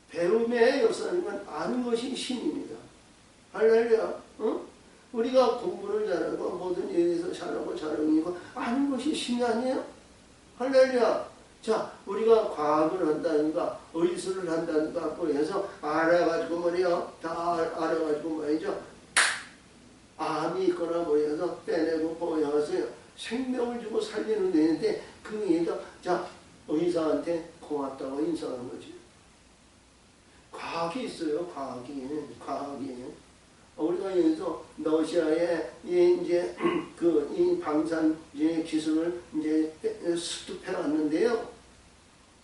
배움의 역사는 아는 것이 신입니다. 할렐루야. 우리가 공부를 잘하고 모든 일에서 잘하고 아는 것이 신이 아니에요? 할렐루야. 자, 우리가 과학을 한다든가 의술을 한다든가 뭐 해서 알아가지고 말이야. 다 알아가지고 말이죠. 암이 있거나 뭐 해서 빼내고 보여서 생명을 주고 살리는 데인데 그 얘가 자, 의사한테 고맙다고 인사하는 거지. 과학이 있어요. 과학이. 우리가 여기서 러시아의 이제 이 방산 기술을 이제 수습해 왔는데요.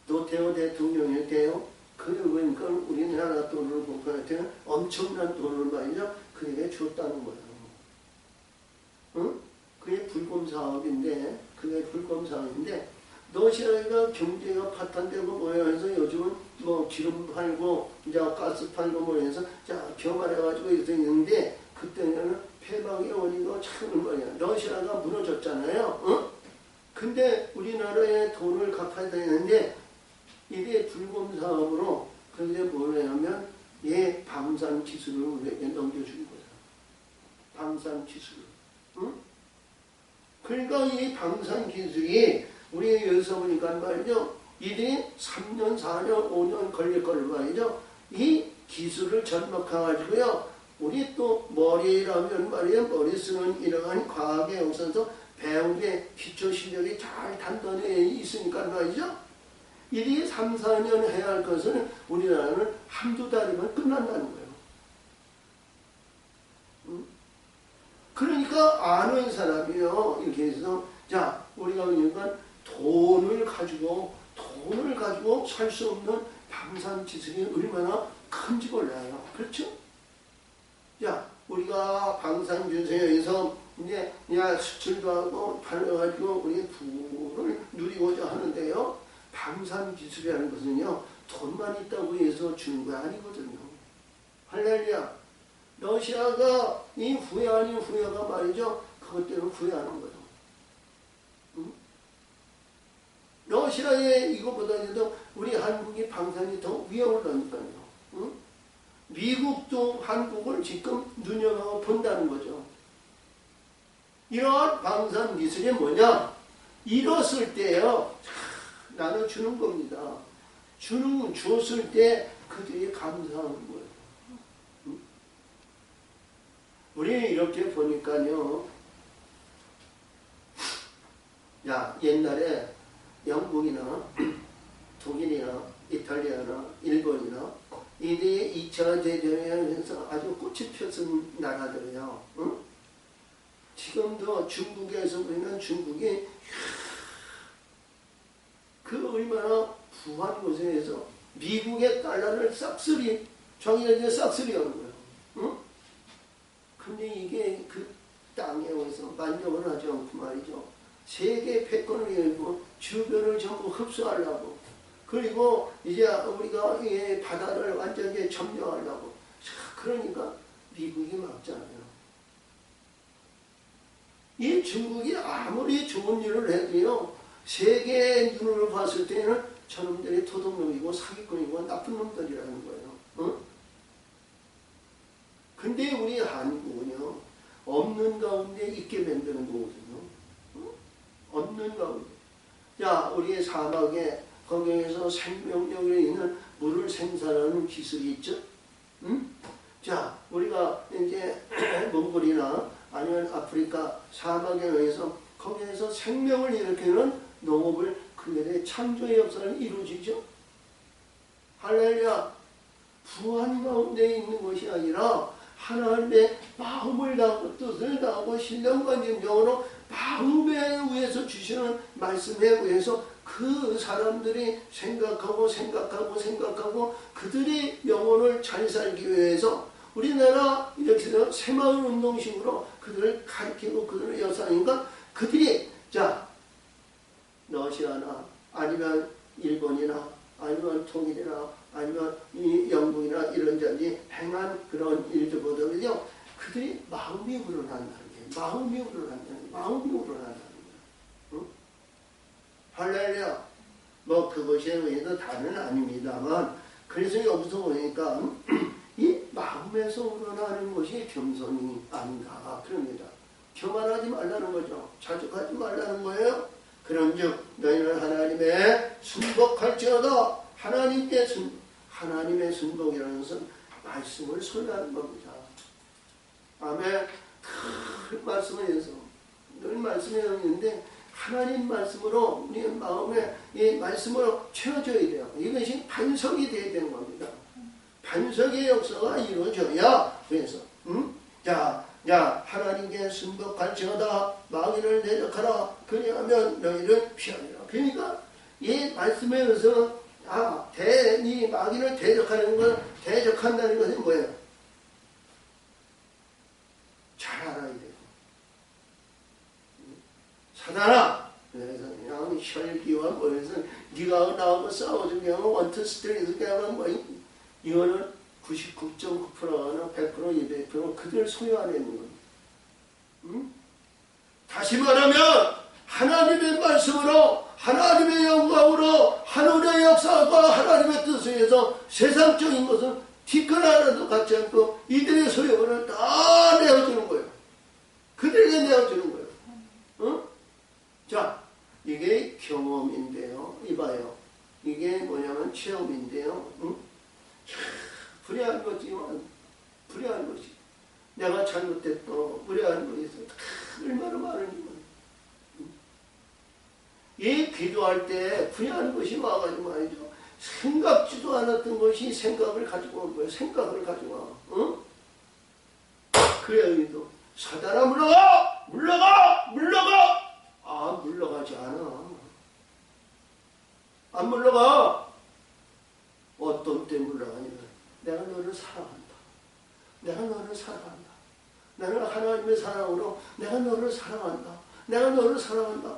노태우 대통령이 돼요. 그러니까 우리나라 돈을 보니까 엄청난 돈을 말이죠. 그에게 줬다는 거예요. 그게 불금 사업인데, 러시아가 경제가 파탄되고 뭐야 해서 요즘은 뭐 기름 팔고 이제 가스 팔고 뭐 해서 자 교만해가지고 이렇게 있는데 그때는 폐막의 원인도 참 뭐냐 러시아가 무너졌잖아요. 근데 우리나라에 돈을 갚아야 되는데 이게 불금 사업으로 그게 뭐냐면 얘 방산 기술을 우리에게 넘겨준 거예요. 방산 기술을. 그러니까 이 방산 기술이 우리 여기서 보니까 말이죠. 이들이 3년, 4년, 5년 걸릴 걸 말이죠. 이 기술을 접목해가지고요. 우리 또 머리라면 말이에요. 머리 쓰는 이러한 과학에 없어서 배우의 기초 실력이 잘 단단해 있으니까 말이죠. 이들이 3, 4년 해야 할 것은 우리나라는 한두 달이면 끝난다는 거예요. 그러니까 아는 사람이요. 이렇게 해서 자 우리가 그러니까 돈을 가지고 살 수 없는 방산 기술이 얼마나 큰지 몰라요. 그렇죠? 자, 우리가 방산 기술에서 이제 수출도 하고 팔아가지고 우리 부를 누리고자 하는데요. 방산 기술이라는 것은요, 돈만 있다고 해서 주는 거 아니거든요. 할렐루야. 러시아가 이 후회 아닌 후회가 말이죠. 그것 때문에 후회하는 거예요. 러시아의 이거보다도 우리 한국이 방산이 더 위에 올라니까요. 미국도 한국을 지금 눈여겨 본다는 거죠. 이러한 방산 기술이 뭐냐? 이뤘을 때요. 나는 주는 겁니다. 주었을 때 그들이 감사하는 거예요. 우리 이렇게 보니까요. 야, 옛날에 영국이나 독일이나 이탈리아나 일본이나 이들이 2차 대전에서 아주 꽃이 폈은 나라들이에요. 지금도 중국에서 보면 중국이 그 얼마나 부한 곳에서 미국의 달러를 싹쓸이 정의를 싹쓸이 하는 거예요. 근데 이게 그 땅에 와서 만족을 하지 않고 말이죠. 세계 패권을 열고 주변을 전부 흡수하려고 그리고 이제 우리가 이 바다를 완전히 점령하려고 그러니까 미국이 막잖아요. 이 중국이 아무리 좋은 일을 해도요. 세계의 눈으로 봤을 때는 저놈들이 도둑놈이고 사기꾼이고 나쁜 놈들이라는 거예요. 근데 우리 한국은요. 없는 가운데 있게 만드는 거거든요. 없는 가운데. 자, 우리의 사막에 거기에서 생명력이 있는 물을 생산하는 기술이 있죠. 자, 우리가 이제 몽골이나 아니면 아프리카 사막에 의해서 거기에서 생명을 일으키는 농업을 그에 대해 창조의 역사는 이루어지죠. 할렐루야. 부한 가운데 있는 것이 아니라 하나님의 마음을 다하고 뜻을 다하고 신령과 진정으로 마음에 의해서 주시는 말씀에 의해서 그 사람들이 생각하고 그들이 영혼을 잘 살기 위해서 우리나라 이렇게 해서 새마을 운동식으로 그들을 가르치고 그들을 역사하니까 그들이 자 러시아나 아니면 일본이나 아니면 통일이나 아니면 이 영국이나 이런 데이 행한 그런 일들보다는요 그들이 마음이 우러난다는 게 마음이 우러난다는 거예요. 응? 할렐루야. 뭐 그것에 의해서 다는 아닙니다만 그래서 여기서 보니까 이 마음에서 우러나는 것이 겸손이 아닌가 그럽니다. 교만하지 말라는 거죠. 자족하지 말라는 거예요. 그런즉 너희는 하나님의 순복할지어다. 하나님의 순복이라는 것은 말씀을 소유하는 겁니다. 아멘. 큰 말씀을 해서 늘 말씀에 있는데 하나님 말씀으로 우리 마음에 이 말씀으로 채워져야 돼요. 이것이 반석이 되어야 되는 겁니다. 반석의 역사가 이루어져야 그래서 자 하나님께 순복할지어다 마귀를 대적하라 그리하면 너희를 피하리라. 그러니까 이 말씀에 의해서 이 마귀를 대적하는 건 대적한다는 것은 뭐예요? 잘 알아야 돼요. 사단아! 그래서 그냥 혈기와 뭐해서 네가 나하고 싸워서 그냥 원투 스트레이트 그냥 뭐 이거는 99.9%나 100%, 200% 그들 소유 안에 있는 겁니다. 다시 말하면 하나님의 말씀으로 하나님의 영광으로 하늘의 역사과 하나님의 뜻에 의해서 세상적인 것은 티끌 하나도 갖지 않고 이들의 소유를 다 내어주는 거예요. 그들에게 내어주는 거예요. 자, 이게 경험인데요. 이봐요. 이게 뭐냐면 체험인데요. 불의한 거지만 불의한 것이 내가 잘못했고 불의한 것이 얼마나 많은지 이 기도할 때 불의한 것이 와가지고 말이죠. 생각지도 않았던 것이 생각을 가지고 온 거예요. 생각을 가지고 와. 그래야 이도 사단아 물러가! 물러가! 물러가! 물러가지 않아. 안 물러가. 어떤 때 물러가냐면 내가 너를 사랑한다. 내가 너를 사랑한다. 나는 하나님의 사랑으로 내가 너를 사랑한다. 내가 너를 사랑한다.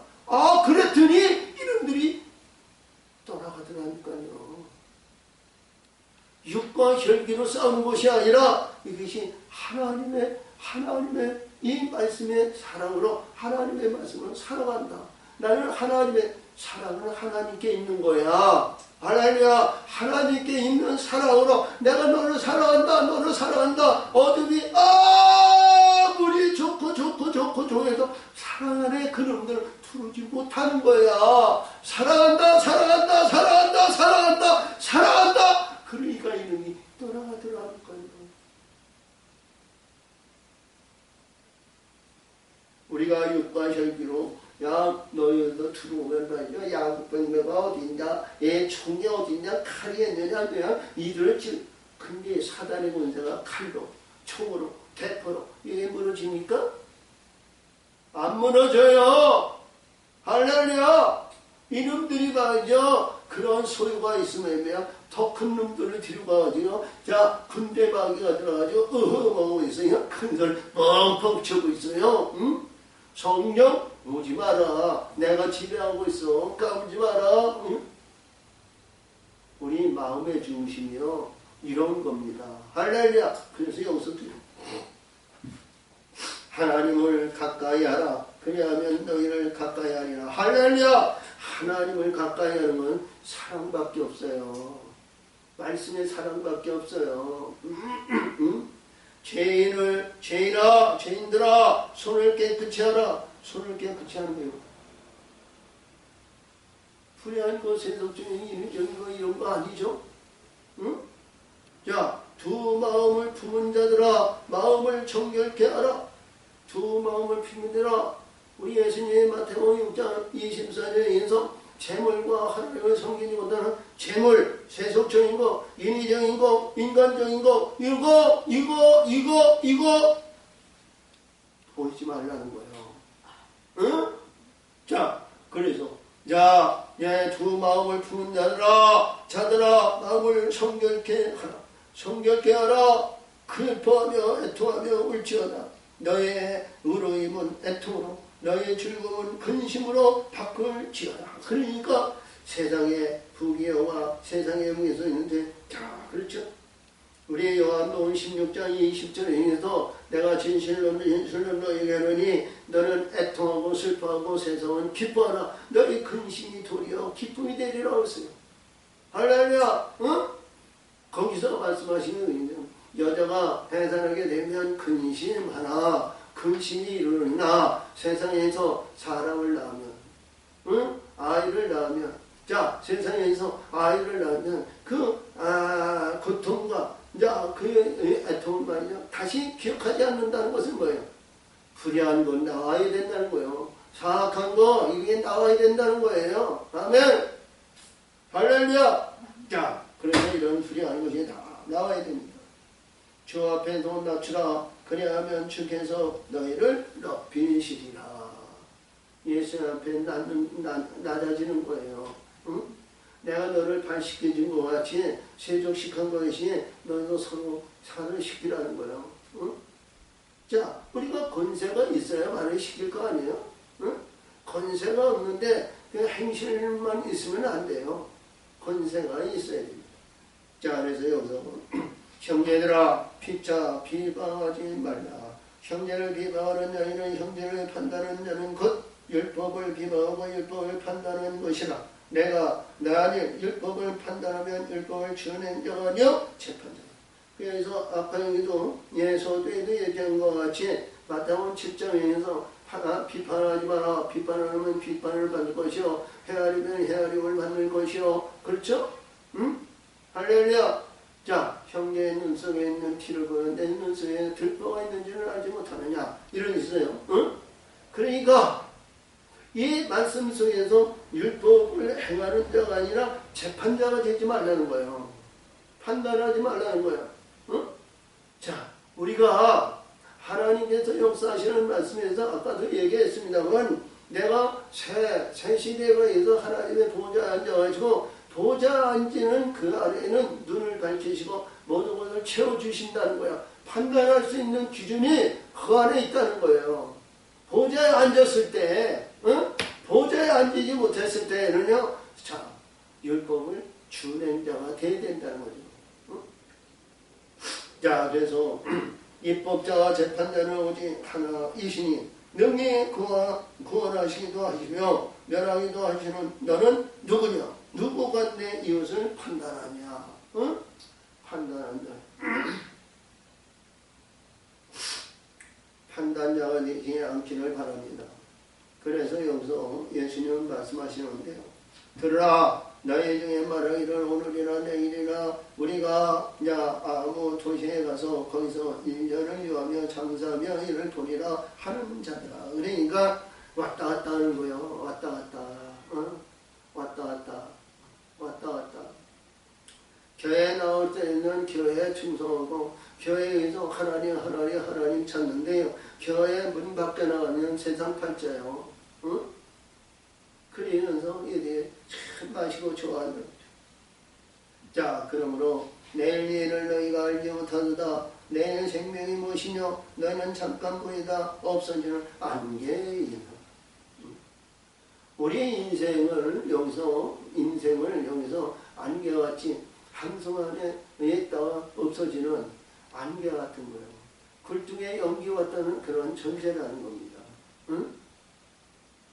그랬더니 이놈들이 떠나가더라니까요. 육과 혈기로 싸우는 것이 아니라 이것이 하나님의 이 말씀의 사랑으로 하나님의 말씀으로 살아간다. 나는 하나님의 사랑은 하나님께 있는 거야. 할렐루야. 하나님께 있는 사랑으로 내가 너를 사랑한다. 너를 사랑한다. 어둠이 아무리 좋고 해도 사랑 안에 그놈들을 두르지 못하는 거야. 사랑한다. 사랑한다. 사랑한다. 사랑한다. 사랑한다. 그러니까 이놈이 떠나가더라니까요. 우리가 육과 혈기로 너희도 들어오면 말이죠. 야구병매가 어딨냐, 총이 어딨냐, 칼이 있느냐, 그냥 이들을 지금 근데 사단의 권세가 칼로, 총으로, 대포로 이게 무너집니까? 안 무너져요. 할렐루야. 이놈들이 말이죠. 그런 소유가 있으면 더 큰 놈들을 데려가가지고 군대 마귀가 들어가지고 먹고 있어요. 큰 걸 뻥뻥 쳐고 있어요. 성령 오지 마라. 내가 지배하고 있어. 까불지 마라. 우리 마음의 중심이요. 이런 겁니다. 할렐루야. 그래서 여기서 하나님을 가까이 하라. 그리하면 너희를 가까이 하리라. 할렐루야. 하나님을 가까이 하는 건 사랑밖에 없어요. 말씀의 사랑밖에 없어요. 죄인들아, 손을 깨끗이 하라. 손을 깨끗이 하는 거예요. 불의한 거, 세속적인 이런 거 아니죠? 자, 두 마음을 품은 자들아, 마음을 정결케 하라. 두 마음을 품은 자들아, 우리 예수님의 마태복음 6장 24절에서 재물과 하나님을 섬기기보다는 재물, 세속적인 거, 인위적인 거, 인간적인 거, 이거 보이지 말라는 거예요. 응? 자, 그래서 두 마음을 품은 자들아, 마음을 성결케 하라. 성결케 하라. 슬퍼하며 애통하며 울지어다. 너의 의로움은 애통으로 너의 즐거움은 근심으로 바꿀지어다. 그러니까 세상에 부귀영화 세상에 무에서 있는데 자 그렇죠. 우리 요한복음 16장 20절에 의해서 내가 진실로 너에게 하노니 너는 애통하고 슬퍼하고 세상은 기뻐하라. 너의 근심이 도리어 기쁨이 되리라 했어요. 할렐루야. 어? 거기서 말씀하시는 의미는 여자가 해산하게 되면 근심하나 근심이 이르느냐. 세상에서 사람을 낳으면 응? 아이를 낳으면 자 세상에서 아이를 낳으면 그 고통과 그 애통을 말이죠. 다시 기억하지 않는다는 것은 뭐예요? 불의한 건 나와야 된다는 거예요. 사악한 거 이게 나와야 된다는 거예요. 아멘. 할렐루야. 자 그래서 이런 불의한 것이 다 나와야 됩니다. 주 앞에서 낮추라. 그래야면 주께서 너희를 높이시리라. 예수 앞에 낮아지는 거예요. 응? 내가 너를 발시켜준 것 같이 세족시킨 것이 너희도 서로 살을 시키라는 거예요. 응? 자, 우리가 권세가 있어야 말을 시킬 거 아니에요? 응? 권세가 없는데 그 행실만 있으면 안 돼요. 권세가 있어야 됩니다. 자, 그래서 여기서 형제들아 피차 비방하지 말라. 형제를 비방하는 자는 형제를 판단하는 자는 곧 율법을 비방하고 율법을 판단하는 것이라. 내가 나를 율법을 판단하면 율법을 지어낸 자가 아니요 재판자다. 그래서 아까 여기도 예서도에도 얘기한 것 같이 마태복음 7장에서 비판하지 마라. 비판하면 비판을 받을 것이요 헤아리면 헤아림을 받는 것이요. 그렇죠? 응? 할렐루야. 자, 형제의 눈 속에 있는 티를 보는 내 눈 속에 들보가 있는지를 알지 못하느냐. 이런 있어요. 응? 그러니까 이 말씀 속에서 율법을 행하는 자가 아니라 재판자가 되지 말라는 거예요. 판단하지 말라는 거예요. 응? 자, 우리가 하나님께서 역사하시는 말씀에서 아까도 얘기했습니다만 내가 새 시대에서 하나님의 보좌에 앉아가지고 보좌 앉는 그 아래에는 눈을 밝히시고 모든 것을 채워주신다는 거야. 판단할 수 있는 기준이 그 안에 있다는 거예요. 보좌에 앉았을 때 응? 보좌에 앉지 못했을 때는요, 자, 율법을 준행 자가 돼야 된다는 거죠. 응? 자, 그래서 입법자와 재판자는 오직 하나이시니 능히 구원하시기도 하시며 멸하기도 하시는 너는 누구냐? 누구가 내 이웃을 판단하냐? 응? 판단한다. 판단자가 되지 않기를 바랍니다. 그래서 여기서 예수님은 말씀하시는데요. 들으라. 너희 중에 말하기를 오늘이나 내일이나 우리가 아무 도시에 가서 거기서 1년을 유하며 장사하며 일을 보리라 하는 자들아. 그러니까 왔다 갔다 하는 거예요. 왔다 갔다. 어? 왔다 갔다. 왔다 갔다. 교회에 나올 때는 교회에 충성하고 교회에서 하나님 찾는데요. 교회 문 밖에 나가면 세상 팔자예요. 응? 그러면서 이게 참 마시고 좋아하는 거죠. 자, 그러므로 내일 일을 너희가 알지 못하도다. 내일 생명이 무엇이며 너희는 잠깐 보이다 없어지는 안개이다. 우리 인생을 여기서 안개같이 한순간에 있다가 없어지는 안개 같은 거예요. 굴뚝에 연기 왔다는 그런 존재라는 겁니다. 응?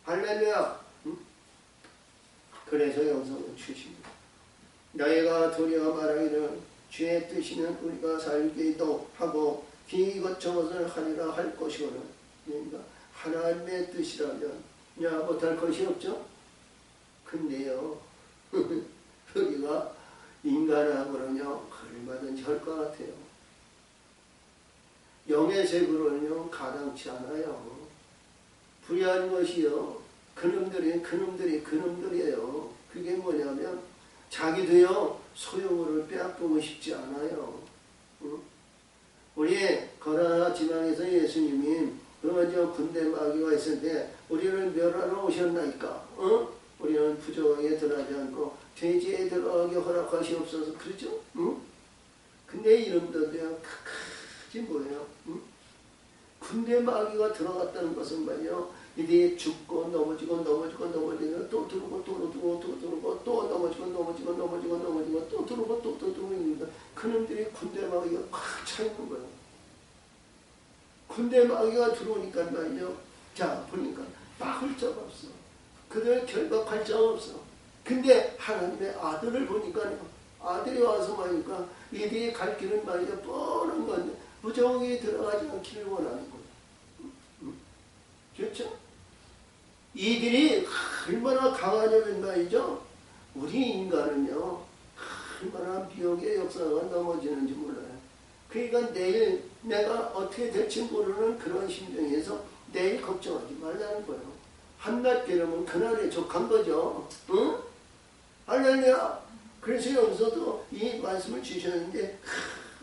할렐루야. 응? 그래서 여기서 주십니다. 너희가 도리어 말하기를 주의 뜻이면 우리가 살기도 하고 이것저것을 하리라 할 것이거든. 그러니까 하나님의 뜻이라면 못할 것이 없죠. 근데요 우리가 인간하고는요 얼마든지 할 것 같아요. 영의 색으로는요 가당치 않아요. 불의한 것이요 그놈들이에요. 그게 뭐냐면 자기도요 소유물을 빼앗기고 싶지 않아요. 응? 우리 거라나 지방에서 예수님이 군대 마귀가 있을 때 우리를 멸하러 오셨나이까. 우리는 부족하게 들어가지 않고 돼지에 들어가게 허락하시옵소서. 그러죠? 응? 근데 이놈들도요 그게 뭐예요? 응? 군대 마귀가 들어갔다는 것은 말이요. 이제 죽고 넘어지고 또 들어오고 또 넘어지고 또 들어오고 입니다. 그놈들이 군대 마귀가 꽉 차 있는 거예요. 군대 마귀가 들어오니까 말이요. 자, 보니까 막을 자가 없어. 그들 결박할 자가 없어. 근데 하나님의 아들을 보니까요. 아들이 와서 말이니까 이들이 갈 길은 말이요. 뻔한 건데 무정이 들어가지 않기를 원하는 거예요. 그렇죠? 이들이 얼마나 강하냐면 말이죠. 우리 인간은요. 얼마나 미혹의 역사가 넘어지는지 몰라요. 그러니까 내일 내가 어떻게 될지 모르는 그런 심정에서 내일 걱정하지 말라는 거예요. 한낱 깨려면 그날에 족한 거죠. 응? 할렐루야. 그래서 여기서도 이 말씀을 주셨는데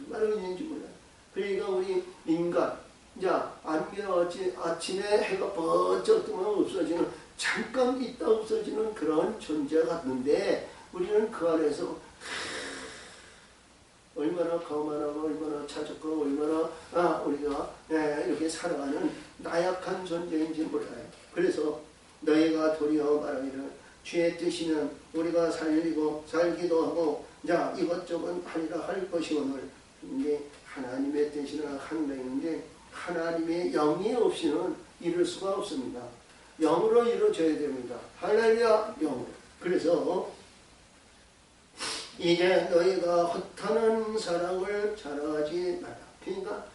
얼마나 있는지 몰라요. 그러니까 우리 인간 자, 안개같이 아침에 해가 번쩍 뜨면 없어지는 잠깐 있다 없어지는 그런 존재 같은데 우리는 그 안에서 얼마나 거만하고 얼마나 차적하고 얼마나 우리가 이렇게 살아가는 나약한 존재인지 몰라요. 그래서 너희가 도리어 말하기를 주의 뜻이면 우리가 살기도 하고 자 이것저것 하리라 할 것이오늘 이게 하나님의 뜻이라 하는 것인데 하나님의 영이 없이는 이룰 수가 없습니다. 영으로 이루어져야 됩니다. 할렐루야 영으로. 그래서 이제 너희가 허탄한 사랑을 자랑하지 말라. 그러니까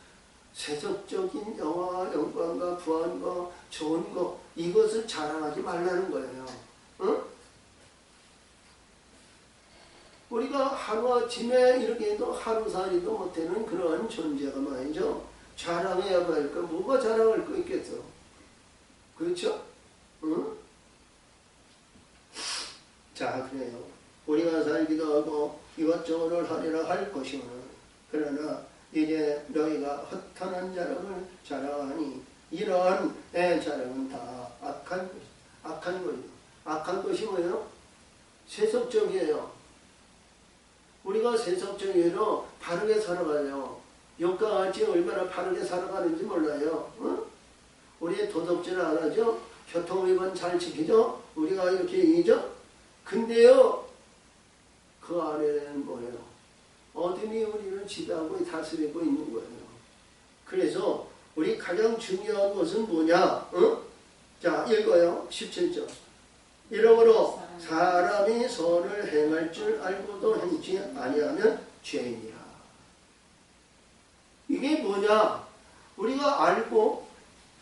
세속적인 영광과 부안과 좋은 거 이것을 자랑하지 말라는 거예요. 응? 우리가 하루아침에 이렇게 해도 하루살이도 못하는 그런 존재가 말이죠. 자랑해야 할까? 뭐가 자랑할 거 있겠어? 그렇죠? 응? 자, 그래요. 우리가 살기도 하고 이것저것을 하리라 할 것이오늘 그러나 이제 너희가 허탄한 자랑을 자랑하니 이러한 자랑은 다 악한 거예요. 악한 것이 뭐예요? 세속적이에요. 우리가 세속적으로 바르게 살아가요. 욥과 같이 얼마나 바르게 살아가는지 몰라요. 응? 우리 도덕질 안 하죠? 교통위반 잘 지키죠? 우리가 이렇게 이기죠? 근데요, 그 안에는 뭐예요? 어둠이 우리를 지배하고 다스리고 있는 거예요. 그래서 우리 가장 중요한 것은 뭐냐? 응? 자, 읽어요. 17절. 이러므로 사람이 선을 행할 줄 알고도 행치 아니하면 죄인이라. 이게 뭐냐? 우리가 알고,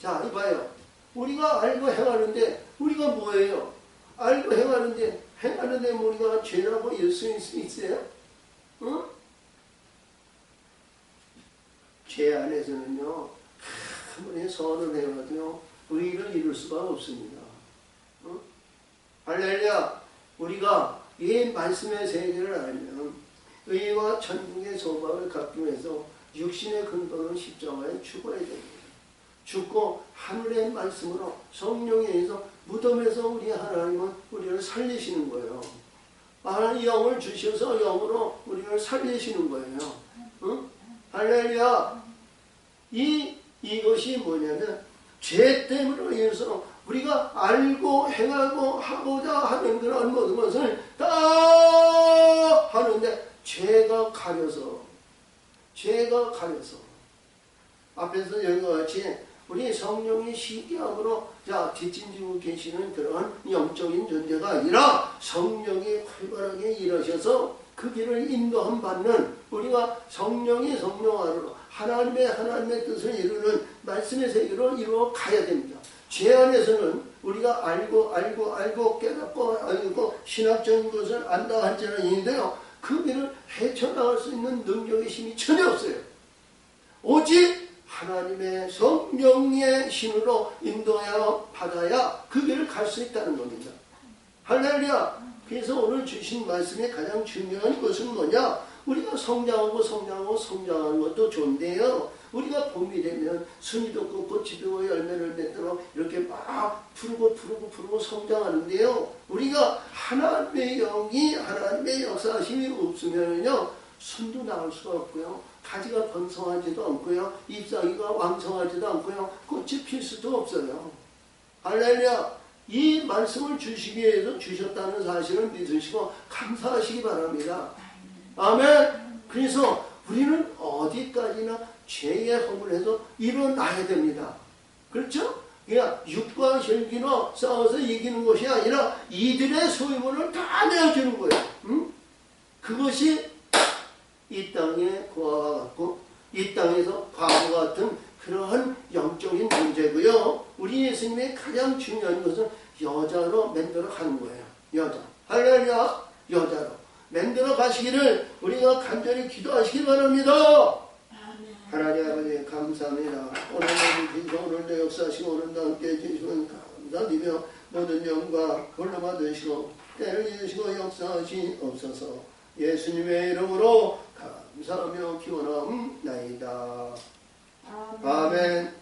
자, 이봐요. 우리가 알고 행하는데, 우리가 뭐예요? 알고 행하는데 우리가 죄라고 일 수 있어요? 응? 죄 안에서는요, 아무리 선을 해가지고 의를 이룰 수가 없습니다. 응? 할렐루야! 우리가 이 말씀의 세계를 알면 의와 천국의 소망을 갖기 위해서 육신의 근본은 십자가에 죽어야 됩니다. 죽고 하늘의 말씀으로 성령에 의해서 무덤에서 우리 하나님은 우리를 살리시는 거예요. 하나님 영을 주셔서 영으로 우리를 살리시는 거예요. 응? 할렐루야! 이것이 뭐냐면 죄 때문으로 인해서 우리가 알고 행하고 하고자 하는 그런 모든 것을 다 하는데 죄가 가려서 앞에서 여기와 같이 우리 성령이 시기함으로 자 뒷짐지고 계시는 그런 영적인 존재가 아니라 성령이 활발하게 일하셔서 그 길을 인도함 받는 우리가 성령이 성령 안으로 하나님의 뜻을 이루는 말씀의 세계로 이루어 가야 됩니다. 죄 안에서는 우리가 알고 깨닫고 알고 신학적인 것을 안다 할지라도 그 길을 헤쳐나갈 수 있는 능력의 힘이 전혀 없어요. 오직 하나님의 성령의 힘으로 인도하여 받아야 그 길을 갈 수 있다는 겁니다. 할렐루야! 그래서 오늘 주신 말씀의 가장 중요한 것은 뭐냐? 우리가 성장하는 것도 좋은데요. 우리가 봄이 되면 순이 돋고 꽃이 피고 열매를 맺도록 이렇게 막 푸르고 성장하는데요. 우리가 하나님의 영이 하나님의 역사심이 없으면요. 순도 나올 수가 없고요. 가지가 번성하지도 않고요. 잎사귀가 왕성하지도 않고요. 꽃이 필 수도 없어요. 할렐루야. 이 말씀을 주시기 위해서 주셨다는 사실을 믿으시고 감사하시기 바랍니다. 아멘. 그래서 우리는 어디까지나 죄의 허물에서 일어나야 됩니다. 그렇죠? 그러니까 육과 혈기로 싸워서 이기는 것이 아니라 이들의 소유물을 다 내어주는 거예요. 응? 그것이 이 땅의 고아와 같고 이 땅에서 바보 같은 그러한 영적인 문제고요. 우리 예수님의 가장 중요한 것은 여자로 만들어 가는 거예요. 여자. 할렐루야. 여자로 만들어 가시기를 우리가 간절히 기도하시기 바랍니다. 하나님 아버지 감사합니다. 오늘도 역사하시고 오늘도 함께 해주시면 감사드리며 모든 영광 돌려받으시고 때를 이으시고 역사하시옵소서. 예수님의 이름으로 감사하며 기원함나이다. 아멘.